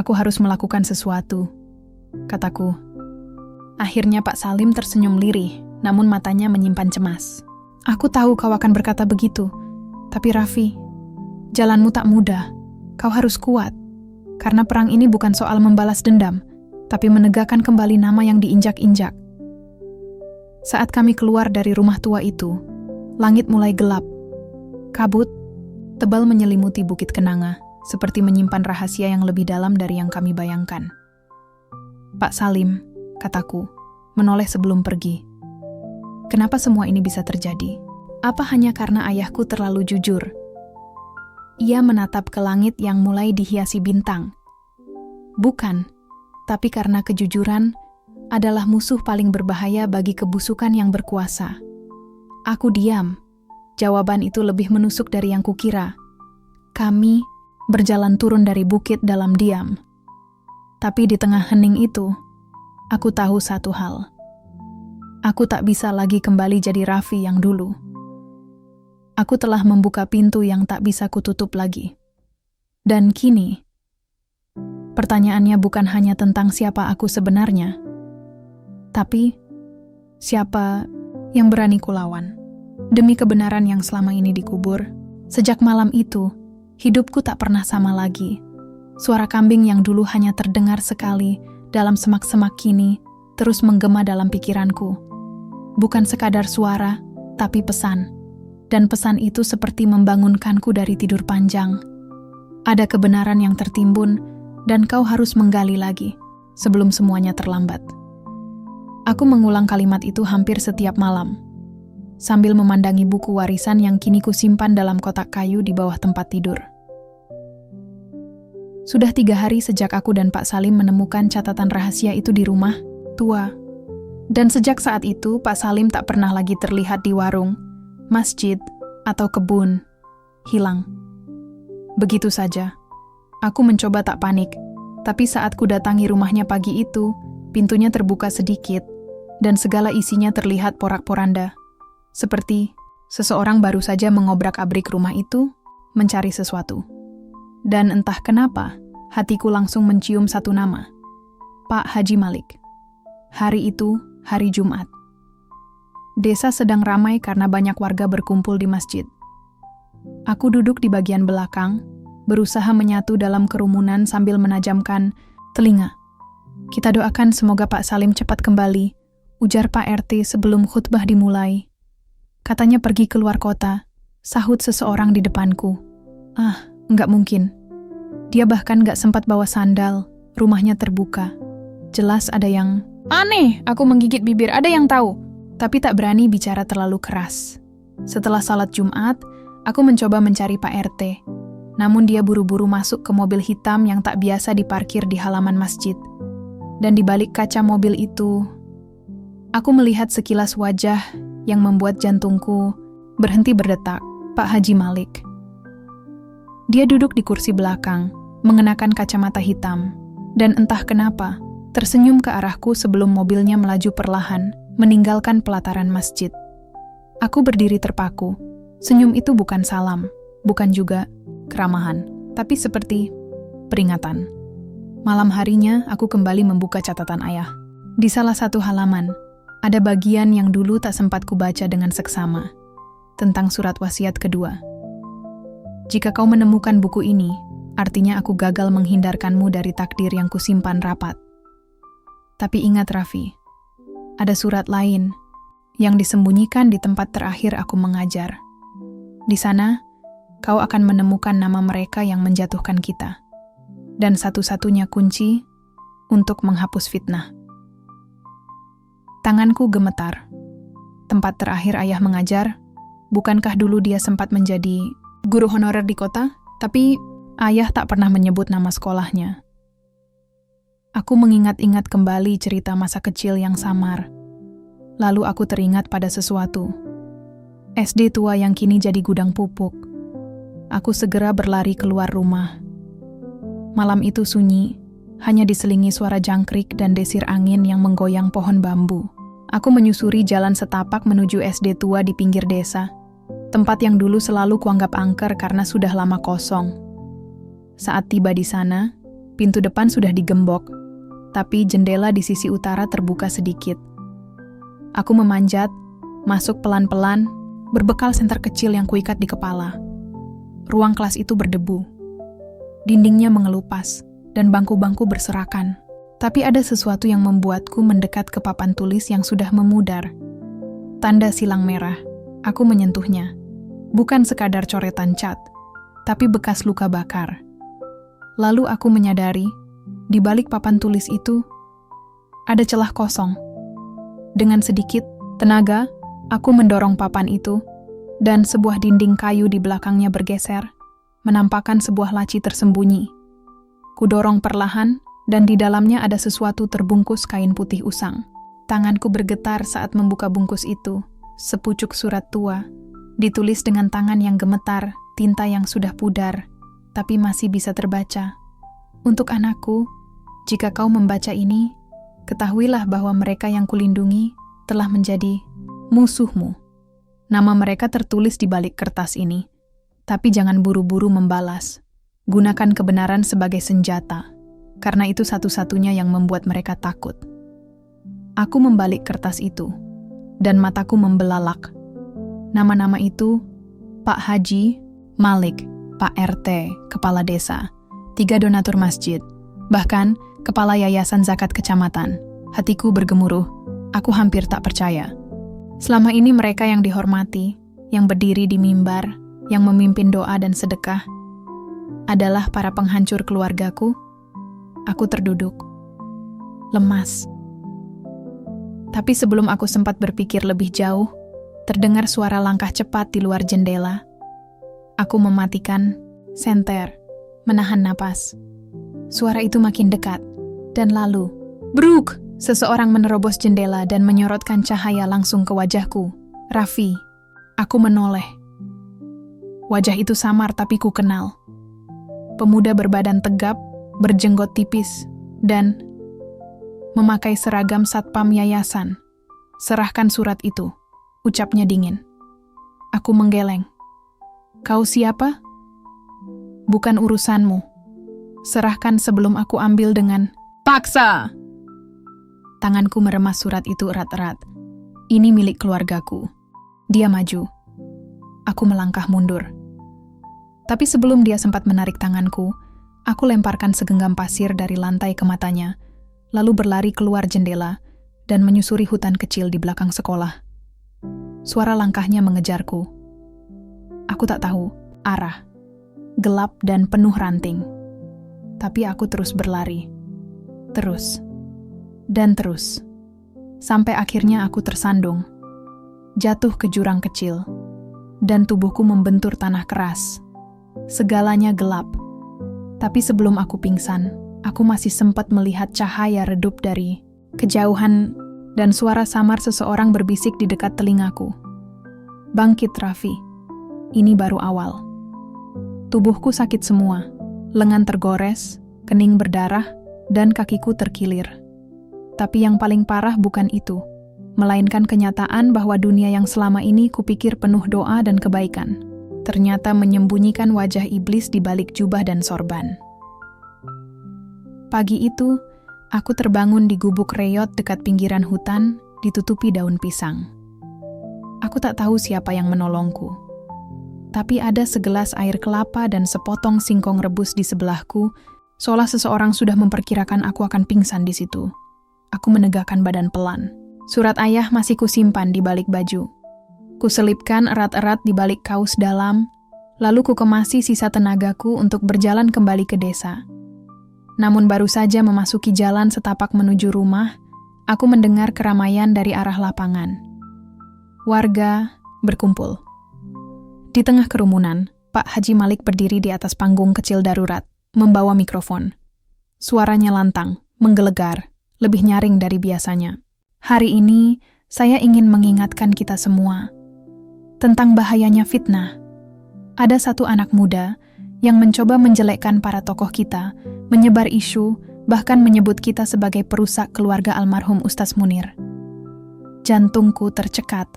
Aku harus melakukan sesuatu, kataku. Akhirnya Pak Salim tersenyum lirih, namun matanya menyimpan cemas. Aku tahu kau akan berkata begitu, tapi Raffi, jalanmu tak mudah. Kau harus kuat, karena perang ini bukan soal membalas dendam, tapi menegakkan kembali nama yang diinjak-injak. Saat kami keluar dari rumah tua itu, langit mulai gelap. Kabut tebal menyelimuti Bukit Kenanga, seperti menyimpan rahasia yang lebih dalam dari yang kami bayangkan. Pak Salim, kataku, menoleh sebelum pergi. Kenapa semua ini bisa terjadi? Apa hanya karena ayahku terlalu jujur? Ia menatap ke langit yang mulai dihiasi bintang. Bukan, tapi karena kejujuran adalah musuh paling berbahaya bagi kebusukan yang berkuasa. Aku diam. Jawaban itu lebih menusuk dari yang kukira. Kami berjalan turun dari bukit dalam diam. Tapi di tengah hening itu, aku tahu satu hal. Aku tak bisa lagi kembali jadi Raffi yang dulu. Aku telah membuka pintu yang tak bisa kututup lagi. Dan kini, pertanyaannya bukan hanya tentang siapa aku sebenarnya, tapi siapa yang berani kulawan. Demi kebenaran yang selama ini dikubur, sejak malam itu, hidupku tak pernah sama lagi. Suara kambing yang dulu hanya terdengar sekali dalam semak-semak kini terus menggema dalam pikiranku. Bukan sekadar suara, tapi pesan. Dan pesan itu seperti membangunkanku dari tidur panjang. Ada kebenaran yang tertimbun, dan kau harus menggali lagi, sebelum semuanya terlambat. Aku mengulang kalimat itu hampir setiap malam, sambil memandangi buku warisan yang kini kusimpan dalam kotak kayu di bawah tempat tidur. Sudah 3 hari sejak aku dan Pak Salim menemukan catatan rahasia itu di rumah tua. Dan sejak saat itu, Pak Salim tak pernah lagi terlihat di warung, masjid, atau kebun. Hilang. Begitu saja. Aku mencoba tak panik, tapi saat ku datangi rumahnya pagi itu, pintunya terbuka sedikit, dan segala isinya terlihat porak-poranda. Seperti seseorang baru saja mengobrak-abrik rumah itu, mencari sesuatu. Dan entah kenapa, hatiku langsung mencium satu nama. Pak Haji Malik. Hari itu, hari Jumat. Desa sedang ramai karena banyak warga berkumpul di masjid. Aku duduk di bagian belakang, berusaha menyatu dalam kerumunan sambil menajamkan telinga. Kita doakan semoga Pak Salim cepat kembali, ujar Pak RT sebelum khutbah dimulai. Katanya pergi keluar kota, sahut seseorang di depanku. Enggak mungkin. Dia bahkan enggak sempat bawa sandal, rumahnya terbuka. Jelas ada yang aneh, aku menggigit bibir, ada yang tahu. Tapi tak berani bicara terlalu keras. Setelah salat Jumat, aku mencoba mencari Pak RT. Namun dia buru-buru masuk ke mobil hitam yang tak biasa diparkir di halaman masjid. Dan di balik kaca mobil itu, aku melihat sekilas wajah yang membuat jantungku berhenti berdetak. Pak Haji Malik. Dia duduk di kursi belakang, mengenakan kacamata hitam. Dan entah kenapa, tersenyum ke arahku sebelum mobilnya melaju perlahan, meninggalkan pelataran masjid. Aku berdiri terpaku. Senyum itu bukan salam, bukan juga keramahan, tapi seperti peringatan. Malam harinya, aku kembali membuka catatan ayah. Di salah satu halaman, ada bagian yang dulu tak sempat kubaca dengan seksama, tentang surat wasiat kedua. Jika kau menemukan buku ini, artinya aku gagal menghindarkanmu dari takdir yang kusimpan rapat. Tapi ingat Raffi, ada surat lain yang disembunyikan di tempat terakhir aku mengajar. Di sana, kau akan menemukan nama mereka yang menjatuhkan kita. Dan satu-satunya kunci untuk menghapus fitnah. Tanganku gemetar. Tempat terakhir ayah mengajar, bukankah dulu dia sempat menjadi guru honorer di kota? Tapi ayah tak pernah menyebut nama sekolahnya. Aku mengingat-ingat kembali cerita masa kecil yang samar. Lalu aku teringat pada sesuatu. SD tua yang kini jadi gudang pupuk. Aku segera berlari keluar rumah. Malam itu sunyi, hanya diselingi suara jangkrik dan desir angin yang menggoyang pohon bambu. Aku menyusuri jalan setapak menuju SD tua di pinggir desa, tempat yang dulu selalu kuanggap angker karena sudah lama kosong. Saat tiba di sana, pintu depan sudah digembok, tapi jendela di sisi utara terbuka sedikit. Aku memanjat, masuk pelan-pelan, berbekal senter kecil yang kuikat di kepala. Ruang kelas itu berdebu. Dindingnya mengelupas, dan bangku-bangku berserakan. Tapi ada sesuatu yang membuatku mendekat ke papan tulis yang sudah memudar. Tanda silang merah. Aku menyentuhnya. Bukan sekadar coretan cat, tapi bekas luka bakar. Lalu aku menyadari, di balik papan tulis itu, ada celah kosong. Dengan sedikit tenaga, aku mendorong papan itu, dan sebuah dinding kayu di belakangnya bergeser, menampakkan sebuah laci tersembunyi. Kudorong perlahan, dan di dalamnya ada sesuatu terbungkus kain putih usang. Tanganku bergetar saat membuka bungkus itu, sepucuk surat tua, ditulis dengan tangan yang gemetar, tinta yang sudah pudar, tapi masih bisa terbaca. Untuk anakku, jika kau membaca ini, ketahuilah bahwa mereka yang kulindungi telah menjadi musuhmu. Nama mereka tertulis di balik kertas ini, tapi jangan buru-buru membalas. Gunakan kebenaran sebagai senjata, karena itu satu-satunya yang membuat mereka takut. Aku membalik kertas itu, dan mataku membelalak. Nama-nama itu, Pak Haji, Malik, Pak RT, Kepala Desa, 3 donatur masjid, bahkan Kepala Yayasan Zakat Kecamatan. Hatiku bergemuruh, aku hampir tak percaya. Selama ini mereka yang dihormati, yang berdiri di mimbar, yang memimpin doa dan sedekah, adalah para penghancur keluargaku. Aku terduduk, lemas. Tapi sebelum aku sempat berpikir lebih jauh, terdengar suara langkah cepat di luar jendela. Aku mematikan senter, menahan napas. Suara itu makin dekat, dan lalu, bruk! Seseorang menerobos jendela dan menyorotkan cahaya langsung ke wajahku. Raffi. Aku menoleh. Wajah itu samar tapi ku kenal. Pemuda berbadan tegap, berjenggot tipis, dan memakai seragam satpam yayasan. Serahkan surat itu, ucapnya dingin. Aku menggeleng. Kau siapa? Bukan urusanmu. Serahkan sebelum aku ambil dengan paksa. Tanganku meremas surat itu erat-erat. Ini milik keluargaku. Dia maju. Aku melangkah mundur. Tapi sebelum dia sempat menarik tanganku, aku lemparkan segenggam pasir dari lantai ke matanya, lalu berlari keluar jendela dan menyusuri hutan kecil di belakang sekolah. Suara langkahnya mengejarku. Aku tak tahu arah. Gelap dan penuh ranting. Tapi aku terus berlari. Terus. Dan terus. Sampai akhirnya aku tersandung. Jatuh ke jurang kecil. Dan tubuhku membentur tanah keras. Segalanya gelap. Tapi sebelum aku pingsan, aku masih sempat melihat cahaya redup dari kejauhan dan suara samar seseorang berbisik di dekat telingaku. Bangkit, Raffi. Ini baru awal. Tubuhku sakit semua. Lengan tergores, kening berdarah, dan kakiku terkilir. Tapi yang paling parah bukan itu, melainkan kenyataan bahwa dunia yang selama ini kupikir penuh doa dan kebaikan, ternyata menyembunyikan wajah iblis di balik jubah dan sorban. Pagi itu, aku terbangun di gubuk reyot dekat pinggiran hutan, ditutupi daun pisang. Aku tak tahu siapa yang menolongku. Tapi ada segelas air kelapa dan sepotong singkong rebus di sebelahku, seolah seseorang sudah memperkirakan aku akan pingsan di situ. Aku menegakkan badan pelan. Surat ayah masih kusimpan di balik baju. Kuselipkan erat-erat di balik kaus dalam, Lalu kukemasi sisa tenagaku untuk berjalan kembali ke desa. Namun baru saja memasuki jalan setapak menuju rumah, aku mendengar keramaian dari arah lapangan. Warga berkumpul. Di tengah kerumunan, Pak Haji Malik berdiri di atas panggung kecil darurat, membawa mikrofon. Suaranya lantang, menggelegar, lebih nyaring dari biasanya. Hari ini, saya ingin mengingatkan kita semua tentang bahayanya fitnah. Ada satu anak muda yang mencoba menjelekkan para tokoh kita, menyebar isu, bahkan menyebut kita sebagai perusak keluarga almarhum Ustaz Munir. Jantungku tercekat.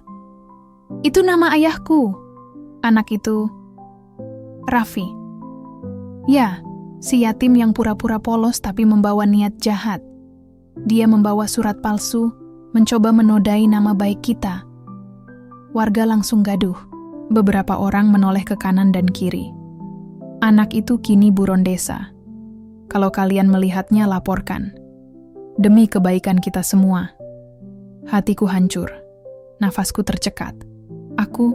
Itu nama ayahku. Anak itu, Raffi. Ya, si yatim yang pura-pura polos tapi membawa niat jahat. Dia membawa surat palsu, mencoba menodai nama baik kita. Warga langsung gaduh. Beberapa orang menoleh ke kanan dan kiri. Anak itu kini buron desa. Kalau kalian melihatnya, laporkan. Demi kebaikan kita semua. Hatiku hancur. Nafasku tercekat. Aku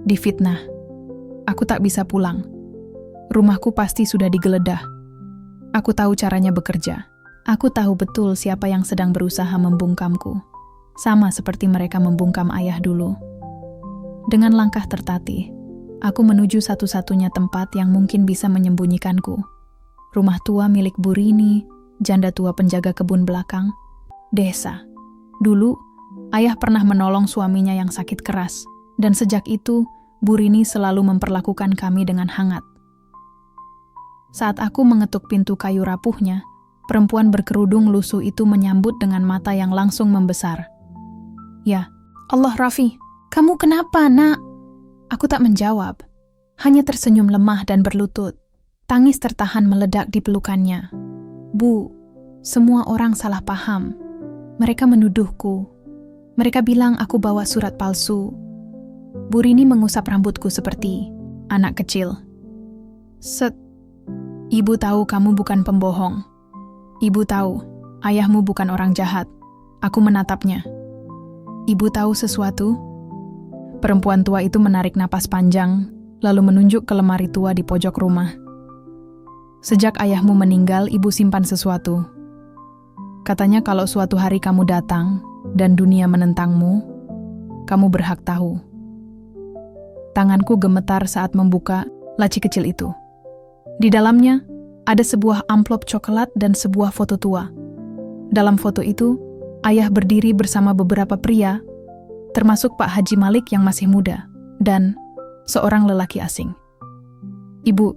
difitnah. Aku tak bisa pulang. Rumahku pasti sudah digeledah. Aku tahu caranya bekerja. Aku tahu betul siapa yang sedang berusaha membungkamku. Sama seperti mereka membungkam ayah dulu. Dengan langkah tertatih, aku menuju satu-satunya tempat yang mungkin bisa menyembunyikanku. Rumah tua milik Bu Rini, janda tua penjaga kebun belakang, desa. Dulu, ayah pernah menolong suaminya yang sakit keras, dan sejak itu, Bu Rini selalu memperlakukan kami dengan hangat. Saat aku mengetuk pintu kayu rapuhnya, perempuan berkerudung lusuh itu menyambut dengan mata yang langsung membesar. Ya, Allah Raffi, kamu kenapa, nak? Aku tak menjawab, hanya tersenyum lemah dan berlutut. Tangis tertahan meledak di pelukannya. Bu, semua orang salah paham. Mereka menuduhku. Mereka bilang aku bawa surat palsu. Bu Rini mengusap rambutku seperti anak kecil. Ibu tahu kamu bukan pembohong. Ibu tahu, ayahmu bukan orang jahat. Aku menatapnya. Ibu tahu sesuatu? Perempuan tua itu menarik napas panjang, lalu menunjuk ke lemari tua di pojok rumah. Sejak ayahmu meninggal, ibu simpan sesuatu. Katanya kalau suatu hari kamu datang, dan dunia menentangmu, kamu berhak tahu. Tanganku gemetar saat membuka laci kecil itu. Di dalamnya, ada sebuah amplop coklat dan sebuah foto tua. Dalam foto itu, ayah berdiri bersama beberapa pria, termasuk Pak Haji Malik yang masih muda, dan seorang lelaki asing. Ibu,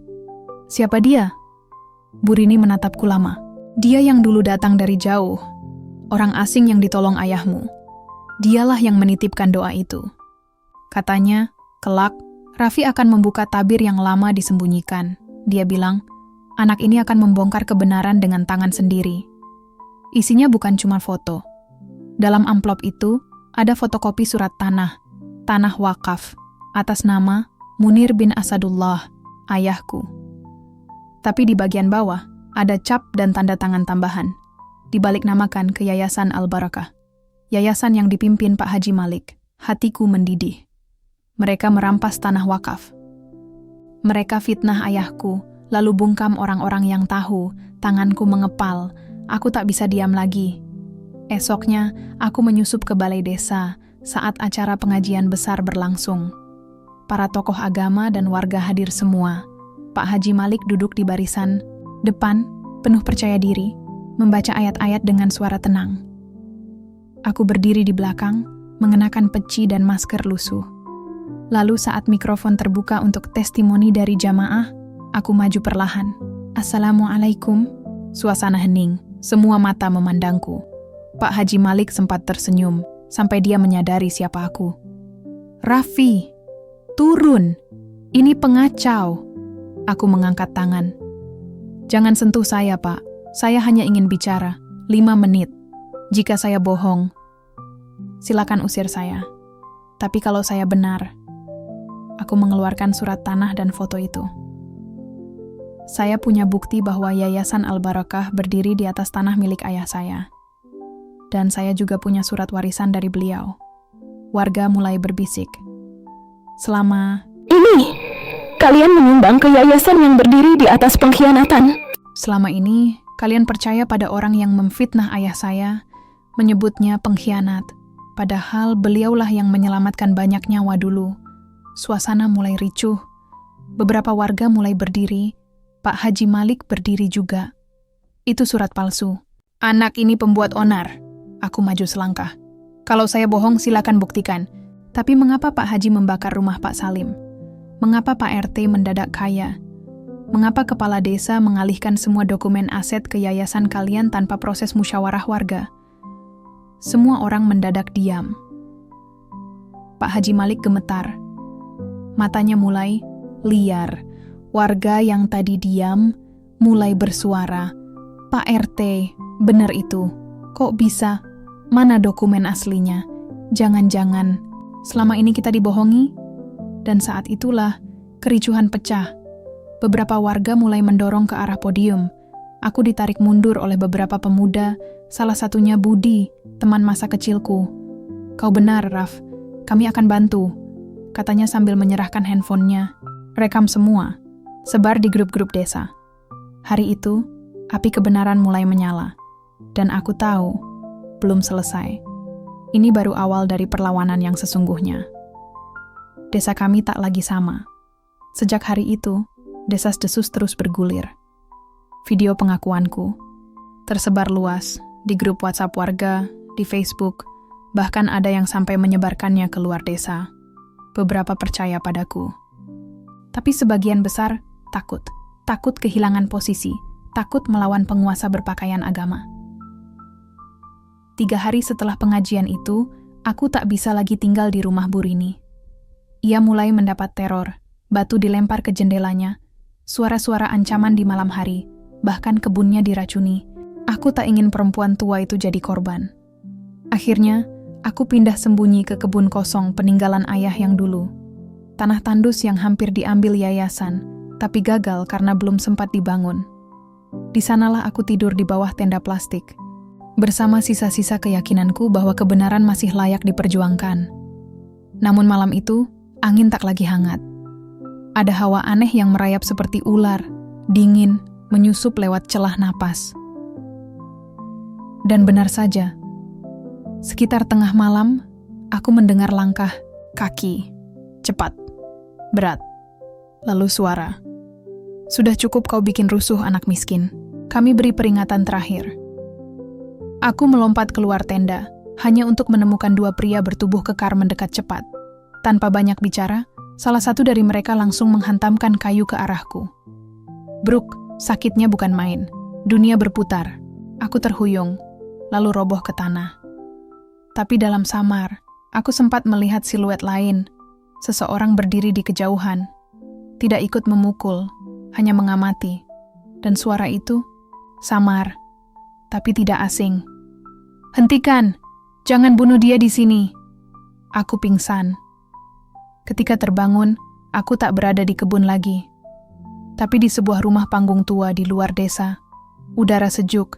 siapa dia? Bu Rini menatapku lama. Dia yang dulu datang dari jauh, orang asing yang ditolong ayahmu. Dialah yang menitipkan doa itu. Katanya, kelak, Raffi akan membuka tabir yang lama disembunyikan. Dia bilang, anak ini akan membongkar kebenaran dengan tangan sendiri. Isinya bukan cuma foto. Dalam amplop itu, ada fotokopi surat tanah wakaf, atas nama Munir bin Asadullah, ayahku. Tapi di bagian bawah, ada cap dan tanda tangan tambahan, dibalik namakan ke Yayasan Al-Barakah. Yayasan yang dipimpin Pak Haji Malik. Hatiku mendidih. Mereka merampas tanah wakaf. Mereka fitnah ayahku, lalu bungkam orang-orang yang tahu. Tanganku mengepal, aku tak bisa diam lagi. Esoknya, aku menyusup ke balai desa saat acara pengajian besar berlangsung. Para tokoh agama dan warga hadir semua. Pak Haji Malik duduk di barisan depan, penuh percaya diri, membaca ayat-ayat dengan suara tenang. Aku berdiri di belakang, mengenakan peci dan masker lusuh. Lalu saat mikrofon terbuka untuk testimoni dari jamaah, aku maju perlahan. Assalamualaikum. Suasana hening, semua mata memandangku. Pak Haji Malik sempat tersenyum, sampai dia menyadari siapa aku. Raffi, turun. Ini pengacau. Aku mengangkat tangan. Jangan sentuh saya, Pak. Saya hanya ingin bicara. 5 menit. Jika saya bohong, silakan usir saya. Tapi kalau saya benar, aku mengeluarkan surat tanah dan foto itu. Saya punya bukti bahwa Yayasan Al-Barakah berdiri di atas tanah milik ayah saya. Dan saya juga punya surat warisan dari beliau. Warga mulai berbisik. Selama ini, Kalian menyumbang ke yayasan yang berdiri di atas pengkhianatan. Selama ini, kalian percaya pada orang yang memfitnah ayah saya, menyebutnya pengkhianat. Padahal beliaulah yang menyelamatkan banyak nyawa dulu. Suasana mulai ricuh. Beberapa warga mulai berdiri. Pak Haji Malik berdiri juga. Itu surat palsu. Anak ini pembuat onar. Aku maju selangkah. Kalau saya bohong silakan buktikan. Tapi mengapa Pak Haji membakar rumah Pak Salim? Mengapa Pak RT mendadak kaya? Mengapa kepala desa mengalihkan semua dokumen aset ke yayasan kalian tanpa proses musyawarah warga? Semua orang mendadak diam. Pak Haji Malik gemetar. Matanya mulai liar. Warga yang tadi diam mulai bersuara. Pak RT, benar itu. Kok bisa? Mana dokumen aslinya? Jangan-jangan selama ini kita dibohongi? Dan saat itulah kericuhan pecah. Beberapa warga mulai mendorong ke arah podium. Aku ditarik mundur oleh beberapa pemuda, salah satunya Budi, teman masa kecilku. Kau benar, Raf. Kami akan bantu, katanya sambil menyerahkan handphonenya. Rekam semua, sebar di grup-grup desa. Hari itu, api kebenaran mulai menyala. Dan aku tahu, belum selesai. Ini baru awal dari perlawanan yang sesungguhnya. Desa kami tak lagi sama. Sejak hari itu, desas-desus terus bergulir. Video pengakuanku tersebar luas di grup WhatsApp warga, di Facebook, bahkan ada yang sampai menyebarkannya ke luar desa. Beberapa percaya padaku. Tapi sebagian besar takut. Takut kehilangan posisi, takut melawan penguasa berpakaian agama. 3 hari setelah pengajian itu, aku tak bisa lagi tinggal di rumah Bu Rini. Ia mulai mendapat teror, batu dilempar ke jendelanya, suara-suara ancaman di malam hari, bahkan kebunnya diracuni. Aku tak ingin perempuan tua itu jadi korban. Akhirnya, aku pindah sembunyi ke kebun kosong peninggalan ayah yang dulu. Tanah tandus yang hampir diambil yayasan, tapi gagal karena belum sempat dibangun. Di sanalah aku tidur di bawah tenda plastik, bersama sisa-sisa keyakinanku bahwa kebenaran masih layak diperjuangkan. Namun malam itu, angin tak lagi hangat. Ada hawa aneh yang merayap seperti ular, dingin, menyusup lewat celah napas. Dan benar saja, sekitar tengah malam, aku mendengar langkah kaki, cepat, berat, lalu suara. Sudah cukup kau bikin rusuh anak miskin. Kami beri peringatan terakhir. Aku melompat keluar tenda, hanya untuk menemukan 2 pria bertubuh kekar mendekat cepat. Tanpa banyak bicara, salah satu dari mereka langsung menghantamkan kayu ke arahku. Bruk, sakitnya bukan main. Dunia berputar. Aku terhuyung, lalu roboh ke tanah. Tapi dalam samar, aku sempat melihat siluet lain. Seseorang berdiri di kejauhan. Tidak ikut memukul, hanya mengamati. Dan suara itu samar, tapi tidak asing. Hentikan! Jangan bunuh dia di sini. Aku pingsan. Ketika terbangun, aku tak berada di kebun lagi. Tapi di sebuah rumah panggung tua di luar desa. Udara sejuk.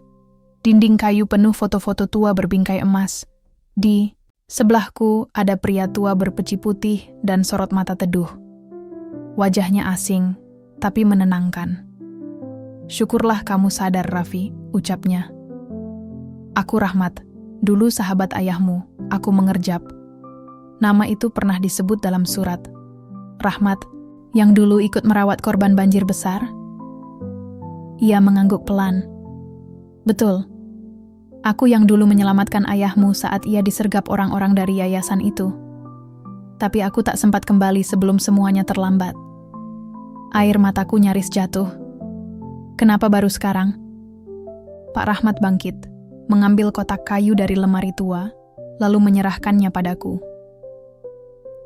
Dinding kayu penuh foto-foto tua berbingkai emas. Di sebelahku ada pria tua berpeci putih dan sorot mata teduh. Wajahnya asing, tapi menenangkan. Syukurlah kamu sadar, Raffi, ucapnya. Aku Rahmat, dulu sahabat ayahmu, aku mengerjap. Nama itu pernah disebut dalam surat. Rahmat, yang dulu ikut merawat korban banjir besar? Ia mengangguk pelan. Betul. Aku yang dulu menyelamatkan ayahmu saat ia disergap orang-orang dari yayasan itu. Tapi aku tak sempat kembali sebelum semuanya terlambat. Air mataku nyaris jatuh. Kenapa baru sekarang? Pak Rahmat bangkit, mengambil kotak kayu dari lemari tua, lalu menyerahkannya padaku.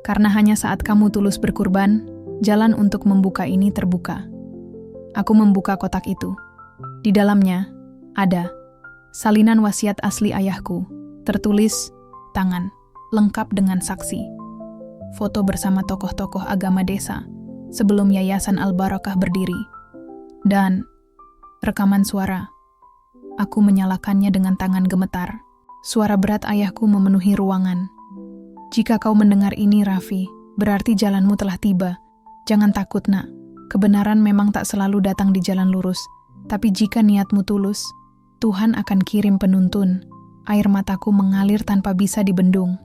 Karena hanya saat kamu tulus berkurban, jalan untuk membuka ini terbuka. Aku membuka kotak itu. Di dalamnya ada salinan wasiat asli ayahku, tertulis tangan, lengkap dengan saksi. Foto bersama tokoh-tokoh agama desa sebelum Yayasan Al-Barakah berdiri. Dan rekaman suara. Aku menyalakannya dengan tangan gemetar. Suara berat ayahku memenuhi ruangan. Jika kau mendengar ini, Raffi, berarti jalanmu telah tiba. Jangan takut, Nak. Kebenaran memang tak selalu datang di jalan lurus. Tapi jika niatmu tulus, Tuhan akan kirim penuntun. Air mataku mengalir tanpa bisa dibendung.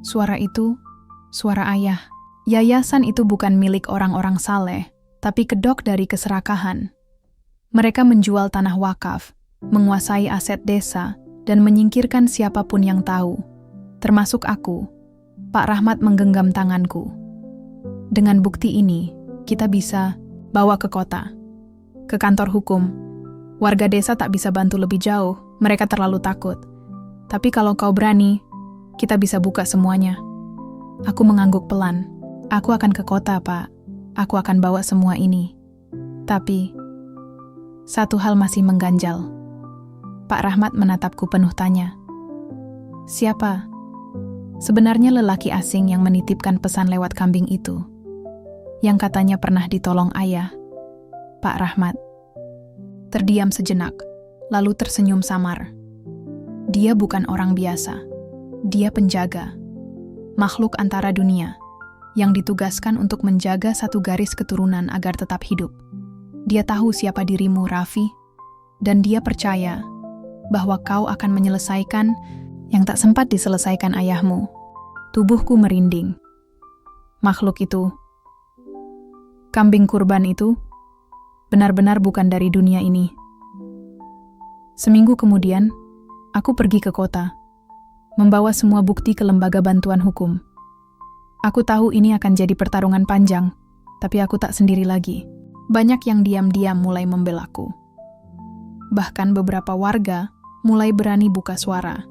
Suara itu, suara ayah. Yayasan itu bukan milik orang-orang saleh, tapi kedok dari keserakahan. Mereka menjual tanah wakaf, menguasai aset desa, dan menyingkirkan siapapun yang tahu, termasuk aku. Pak Rahmat menggenggam tanganku. Dengan bukti ini, kita bisa bawa ke kota, ke kantor hukum. Warga desa tak bisa bantu lebih jauh, mereka terlalu takut. Tapi kalau kau berani, kita bisa buka semuanya. Aku mengangguk pelan. Aku akan ke kota, Pak. Aku akan bawa semua ini. Tapi, satu hal masih mengganjal. Pak Rahmat menatapku penuh tanya. Siapa? Sebenarnya lelaki asing yang menitipkan pesan lewat kambing itu. Yang katanya pernah ditolong ayah. Pak Rahmat terdiam sejenak, lalu tersenyum samar. Dia bukan orang biasa. Dia penjaga. Makhluk antara dunia, yang ditugaskan untuk menjaga satu garis keturunan agar tetap hidup. Dia tahu siapa dirimu, Raffi, dan dia percaya bahwa kau akan menyelesaikan yang tak sempat diselesaikan ayahmu. Tubuhku merinding. Makhluk itu, kambing kurban itu, benar-benar bukan dari dunia ini. Seminggu kemudian, aku pergi ke kota, membawa semua bukti ke lembaga bantuan hukum. Aku tahu ini akan jadi pertarungan panjang, tapi aku tak sendiri lagi. Banyak yang diam-diam mulai membelaku. Bahkan beberapa warga mulai berani buka suara.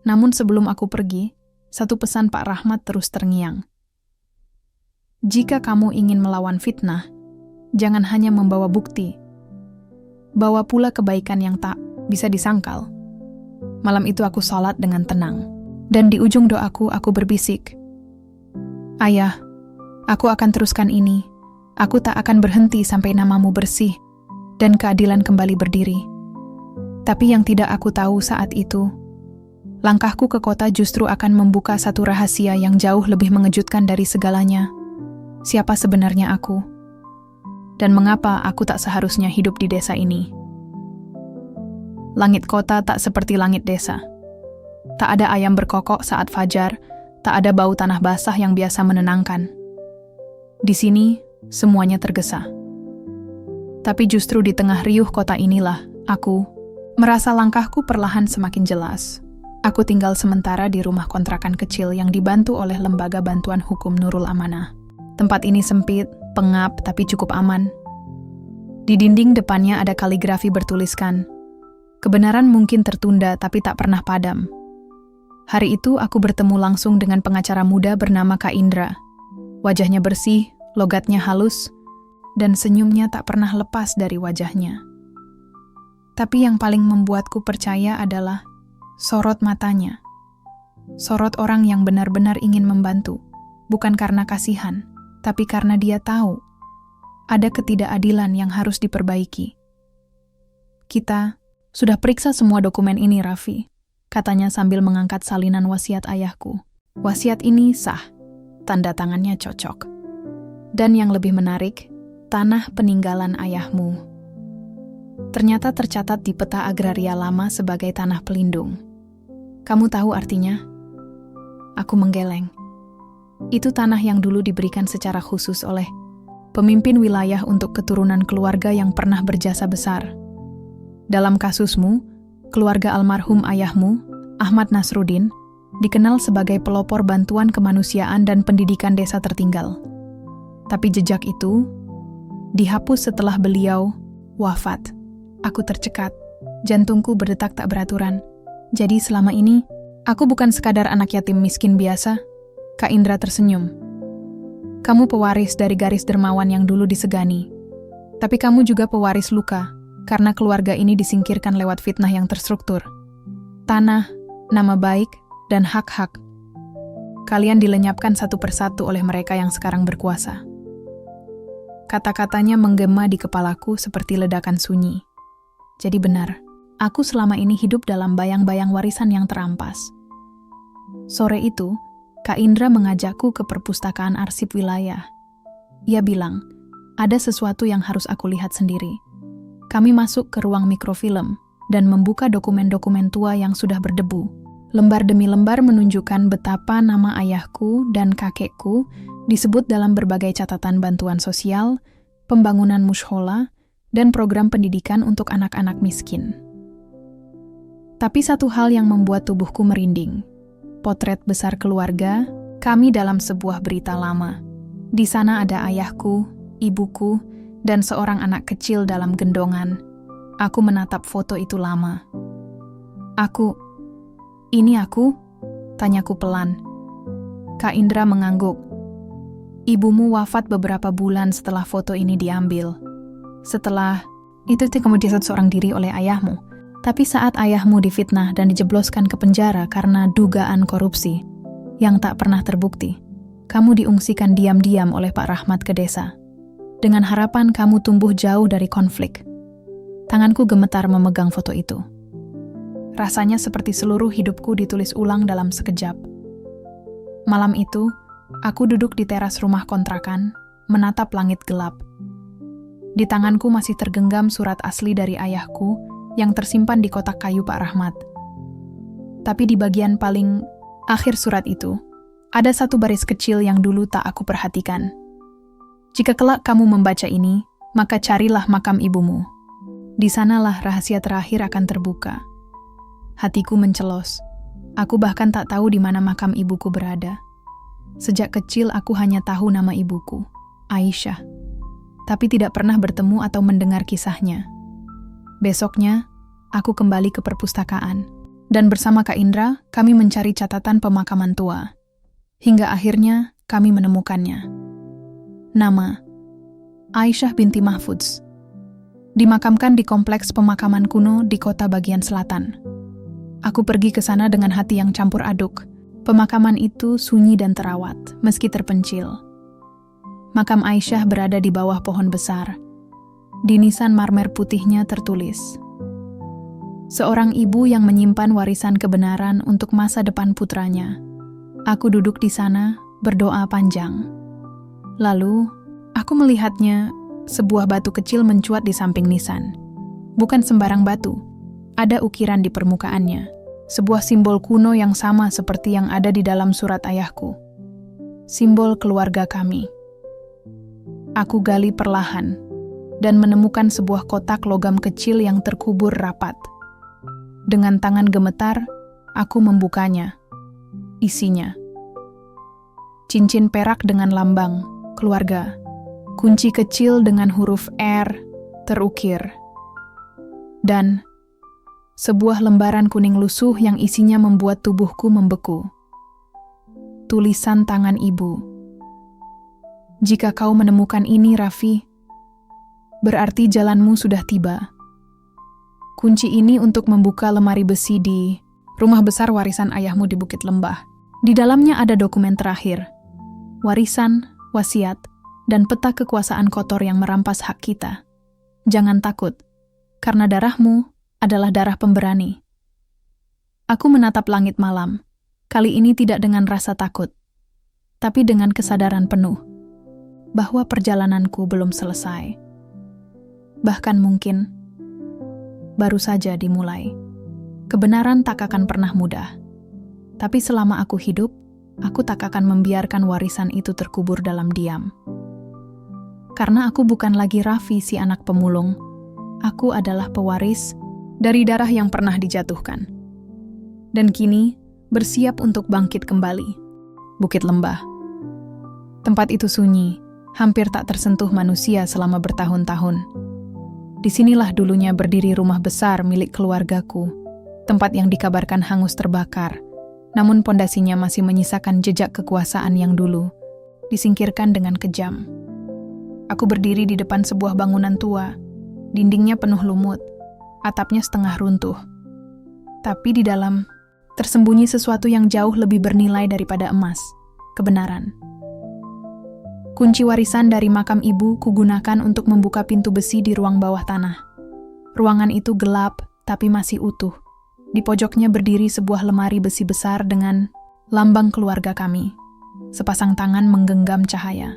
Namun sebelum aku pergi, satu pesan Pak Rahmat terus terngiang. Jika kamu ingin melawan fitnah, jangan hanya membawa bukti. Bawa pula kebaikan yang tak bisa disangkal. Malam itu aku salat dengan tenang. Dan di ujung doaku, aku berbisik. Ayah, aku akan teruskan ini. Aku tak akan berhenti sampai namamu bersih dan keadilan kembali berdiri. Tapi yang tidak aku tahu saat itu, langkahku ke kota justru akan membuka satu rahasia yang jauh lebih mengejutkan dari segalanya. Siapa sebenarnya aku? Dan mengapa aku tak seharusnya hidup di desa ini? Langit kota tak seperti langit desa. Tak ada ayam berkokok saat fajar, tak ada bau tanah basah yang biasa menenangkan. Di sini, semuanya tergesa. Tapi justru di tengah riuh kota inilah, aku merasa langkahku perlahan semakin jelas. Aku tinggal sementara di rumah kontrakan kecil yang dibantu oleh Lembaga Bantuan Hukum Nurul Amanah. Tempat ini sempit, pengap, tapi cukup aman. Di dinding depannya ada kaligrafi bertuliskan, kebenaran mungkin tertunda tapi tak pernah padam. Hari itu aku bertemu langsung dengan pengacara muda bernama Kak Indra. Wajahnya bersih, logatnya halus, dan senyumnya tak pernah lepas dari wajahnya. Tapi yang paling membuatku percaya adalah sorot matanya. Sorot orang yang benar-benar ingin membantu, bukan karena kasihan, tapi karena dia tahu ada ketidakadilan yang harus diperbaiki. Kita sudah periksa semua dokumen ini, Raffi, katanya sambil mengangkat salinan wasiat ayahku. Wasiat ini sah, tanda tangannya cocok. Dan yang lebih menarik, tanah peninggalan ayahmu ternyata tercatat di peta agraria lama sebagai tanah pelindung. Kamu tahu artinya? Aku menggeleng. Itu tanah yang dulu diberikan secara khusus oleh pemimpin wilayah untuk keturunan keluarga yang pernah berjasa besar. Dalam kasusmu, keluarga almarhum ayahmu, Ahmad Nasruddin, dikenal sebagai pelopor bantuan kemanusiaan dan pendidikan desa tertinggal. Tapi jejak itu dihapus setelah beliau wafat. Aku tercekat, jantungku berdetak tak beraturan. Jadi selama ini, aku bukan sekadar anak yatim miskin biasa. Kak Indra tersenyum. Kamu pewaris dari garis dermawan yang dulu disegani. Tapi kamu juga pewaris luka, karena keluarga ini disingkirkan lewat fitnah yang terstruktur. Tanah, nama baik, dan hak-hak. Kalian dilenyapkan satu persatu oleh mereka yang sekarang berkuasa. Kata-katanya menggema di kepalaku seperti ledakan sunyi. Jadi benar, aku selama ini hidup dalam bayang-bayang warisan yang terampas. Sore itu, Kak Indra mengajakku ke perpustakaan arsip wilayah. Ia bilang, ada sesuatu yang harus aku lihat sendiri. Kami masuk ke ruang mikrofilm dan membuka dokumen-dokumen tua yang sudah berdebu. Lembar demi lembar menunjukkan betapa nama ayahku dan kakekku disebut dalam berbagai catatan bantuan sosial, pembangunan mushola, dan program pendidikan untuk anak-anak miskin. Tapi satu hal yang membuat tubuhku merinding. Potret besar keluarga, kami dalam sebuah berita lama. Di sana ada ayahku, ibuku, dan seorang anak kecil dalam gendongan. Aku menatap foto itu lama. Ini aku? Tanyaku pelan. Kak Indra mengangguk. Ibumu wafat beberapa bulan setelah foto ini diambil. Setelah itu kemudian seorang diri oleh ayahmu. Tapi saat ayahmu difitnah dan dijebloskan ke penjara karena dugaan korupsi yang tak pernah terbukti, kamu diungsikan diam-diam oleh Pak Rahmat ke desa. Dengan harapan kamu tumbuh jauh dari konflik. Tanganku gemetar memegang foto itu. Rasanya seperti seluruh hidupku ditulis ulang dalam sekejap. Malam itu, aku duduk di teras rumah kontrakan, menatap langit gelap. Di tanganku masih tergenggam surat asli dari ayahku yang tersimpan di kotak kayu Pak Rahmat. Tapi di bagian paling akhir surat itu, ada satu baris kecil yang dulu tak aku perhatikan. Jika kelak kamu membaca ini, maka carilah makam ibumu. Di sanalah rahasia terakhir akan terbuka. Hatiku mencelos. Aku bahkan tak tahu di mana makam ibuku berada. Sejak kecil aku hanya tahu nama ibuku, Aisyah. Tapi tidak pernah bertemu atau mendengar kisahnya. Besoknya, aku kembali ke perpustakaan. Dan bersama Kak Indra, kami mencari catatan pemakaman tua. Hingga akhirnya, kami menemukannya. Nama, Aisyah binti Mahfudz. Dimakamkan di kompleks pemakaman kuno di kota bagian selatan. Aku pergi ke sana dengan hati yang campur aduk. Pemakaman itu sunyi dan terawat, meski terpencil. Makam Aisyah berada di bawah pohon besar. Di nisan marmer putihnya tertulis, seorang ibu yang menyimpan warisan kebenaran untuk masa depan putranya. Aku duduk di sana, berdoa panjang. Lalu, aku melihatnya, sebuah batu kecil mencuat di samping nisan. Bukan sembarang batu, ada ukiran di permukaannya. Sebuah simbol kuno yang sama seperti yang ada di dalam surat ayahku. Simbol keluarga kami. Aku gali perlahan, dan menemukan sebuah kotak logam kecil yang terkubur rapat. Dengan tangan gemetar, aku membukanya. Isinya, cincin perak dengan lambang keluarga, kunci kecil dengan huruf R terukir, dan sebuah lembaran kuning lusuh yang isinya membuat tubuhku membeku. Tulisan tangan ibu. Jika kau menemukan ini, Raffi, berarti jalanmu sudah tiba. Kunci ini untuk membuka lemari besi di rumah besar warisan ayahmu di Bukit Lembah. Di dalamnya ada dokumen terakhir, warisan, wasiat, dan peta kekuasaan kotor yang merampas hak kita. Jangan takut, karena darahmu adalah darah pemberani. Aku menatap langit malam, kali ini tidak dengan rasa takut, tapi dengan kesadaran penuh bahwa perjalananku belum selesai. Bahkan mungkin baru saja dimulai. Kebenaran tak akan pernah mudah. Tapi selama aku hidup, aku tak akan membiarkan warisan itu terkubur dalam diam. Karena aku bukan lagi Raffi si anak pemulung. Aku adalah pewaris dari darah yang pernah dijatuhkan. Dan kini bersiap untuk bangkit kembali. Bukit Lembah. Tempat itu sunyi, hampir tak tersentuh manusia selama bertahun-tahun. Disinilah dulunya berdiri rumah besar milik keluargaku, tempat yang dikabarkan hangus terbakar, namun pondasinya masih menyisakan jejak kekuasaan yang dulu disingkirkan dengan kejam. Aku berdiri di depan sebuah bangunan tua, dindingnya penuh lumut, atapnya setengah runtuh. Tapi di dalam tersembunyi sesuatu yang jauh lebih bernilai daripada emas, kebenaran. Kunci warisan dari makam ibu kugunakan untuk membuka pintu besi di ruang bawah tanah. Ruangan itu gelap, tapi masih utuh. Di pojoknya berdiri sebuah lemari besi besar dengan lambang keluarga kami. Sepasang tangan menggenggam cahaya.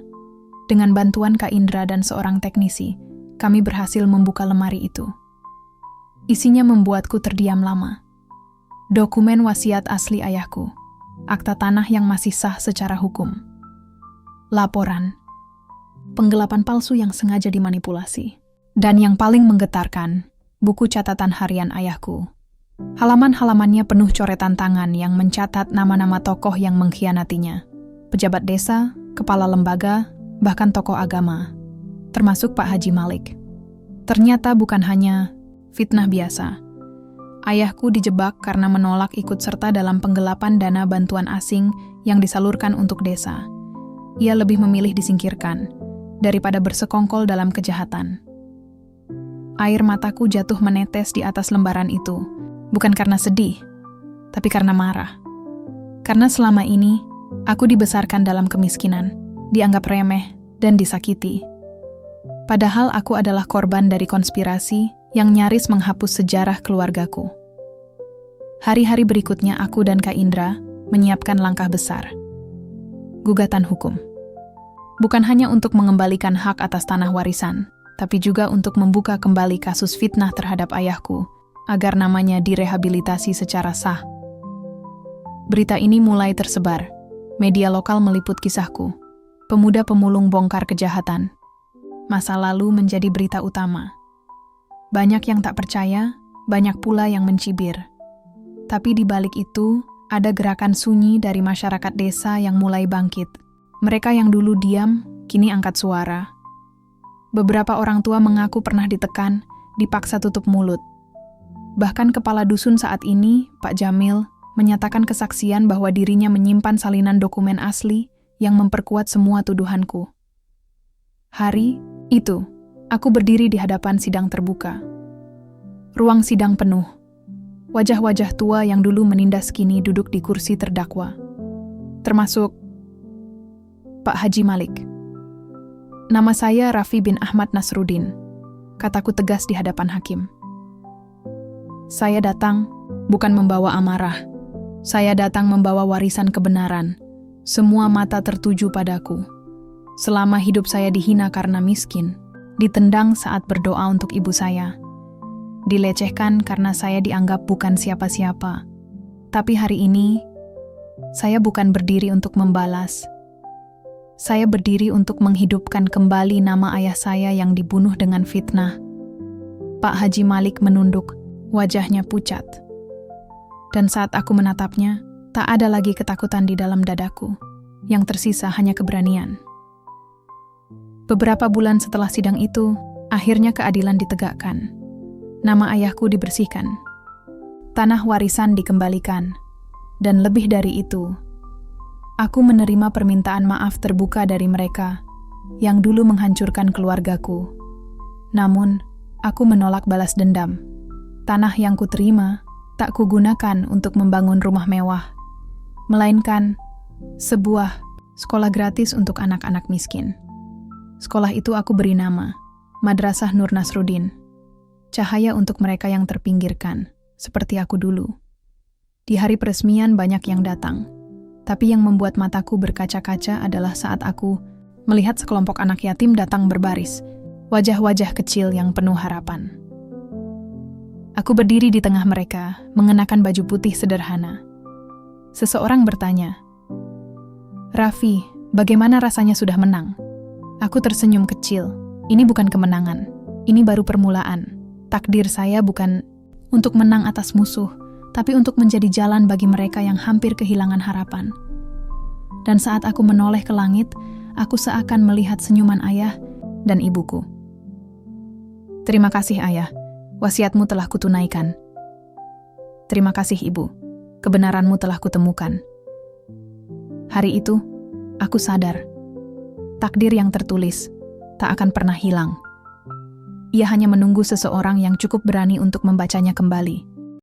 Dengan bantuan Kak Indra dan seorang teknisi, kami berhasil membuka lemari itu. Isinya membuatku terdiam lama. Dokumen wasiat asli ayahku, akta tanah yang masih sah secara hukum. Laporan, penggelapan palsu yang sengaja dimanipulasi. Dan yang paling menggetarkan, buku catatan harian ayahku. Halaman-halamannya penuh coretan tangan yang mencatat nama-nama tokoh yang mengkhianatinya. Pejabat desa, kepala lembaga, bahkan tokoh agama, termasuk Pak Haji Malik. Ternyata bukan hanya fitnah biasa. Ayahku dijebak karena menolak ikut serta dalam penggelapan dana bantuan asing yang disalurkan untuk desa. Ia lebih memilih disingkirkan daripada bersekongkol dalam kejahatan. Air mataku jatuh menetes di atas lembaran itu, bukan karena sedih, tapi karena marah. Karena selama ini, aku dibesarkan dalam kemiskinan, dianggap remeh, dan disakiti. Padahal aku adalah korban dari konspirasi yang nyaris menghapus sejarah keluargaku. Hari-hari berikutnya aku dan Kak Indra menyiapkan langkah besar. Gugatan hukum. Bukan hanya untuk mengembalikan hak atas tanah warisan, tapi juga untuk membuka kembali kasus fitnah terhadap ayahku, agar namanya direhabilitasi secara sah. Berita ini mulai tersebar. Media lokal meliput kisahku. Pemuda pemulung bongkar kejahatan. Masa lalu menjadi berita utama. Banyak yang tak percaya, banyak pula yang mencibir. Tapi di balik itu, ada gerakan sunyi dari masyarakat desa yang mulai bangkit. Mereka yang dulu diam, kini angkat suara. Beberapa orang tua mengaku pernah ditekan, dipaksa tutup mulut. Bahkan kepala dusun saat ini, Pak Jamil, menyatakan kesaksian bahwa dirinya menyimpan salinan dokumen asli yang memperkuat semua tuduhanku. Hari itu, aku berdiri di hadapan sidang terbuka. Ruang sidang penuh. Wajah-wajah tua yang dulu menindas kini duduk di kursi terdakwa. Termasuk Pak Haji Malik. Nama saya Raffi bin Ahmad Nasruddin, kataku tegas di hadapan hakim. Saya datang bukan membawa amarah. Saya datang membawa warisan kebenaran. Semua mata tertuju padaku. Selama hidup saya dihina karena miskin, ditendang saat berdoa untuk ibu saya, dilecehkan karena saya dianggap bukan siapa-siapa. Tapi hari ini, saya bukan berdiri untuk membalas. Saya berdiri untuk menghidupkan kembali nama ayah saya yang dibunuh dengan fitnah. Pak Haji Malik menunduk, wajahnya pucat. Dan saat aku menatapnya, tak ada lagi ketakutan di dalam dadaku. Yang tersisa hanya keberanian. Beberapa bulan setelah sidang itu, akhirnya keadilan ditegakkan. Nama ayahku dibersihkan. Tanah warisan dikembalikan. Dan lebih dari itu, aku menerima permintaan maaf terbuka dari mereka yang dulu menghancurkan keluargaku. Namun, aku menolak balas dendam. Tanah yang kuterima tak kugunakan untuk membangun rumah mewah, melainkan sebuah sekolah gratis untuk anak-anak miskin. Sekolah itu aku beri nama Madrasah Nur Nasruddin. Cahaya untuk mereka yang terpinggirkan, seperti aku dulu. Di hari peresmian banyak yang datang. Tapi yang membuat mataku berkaca-kaca adalah saat aku melihat sekelompok anak yatim datang berbaris, wajah-wajah kecil yang penuh harapan. Aku berdiri di tengah mereka, mengenakan baju putih sederhana. Seseorang bertanya, "Raffi, bagaimana rasanya sudah menang?" Aku tersenyum kecil. Ini bukan kemenangan, ini baru permulaan. Takdir saya bukan untuk menang atas musuh, tapi untuk menjadi jalan bagi mereka yang hampir kehilangan harapan. Dan saat aku menoleh ke langit, aku seakan melihat senyuman ayah dan ibuku. "Terima kasih ayah, wasiatmu telah kutunaikan. Terima kasih ibu, kebenaranmu telah kutemukan." Hari itu, aku sadar, takdir yang tertulis tak akan pernah hilang. Ia hanya menunggu seseorang yang cukup berani untuk membacanya kembali.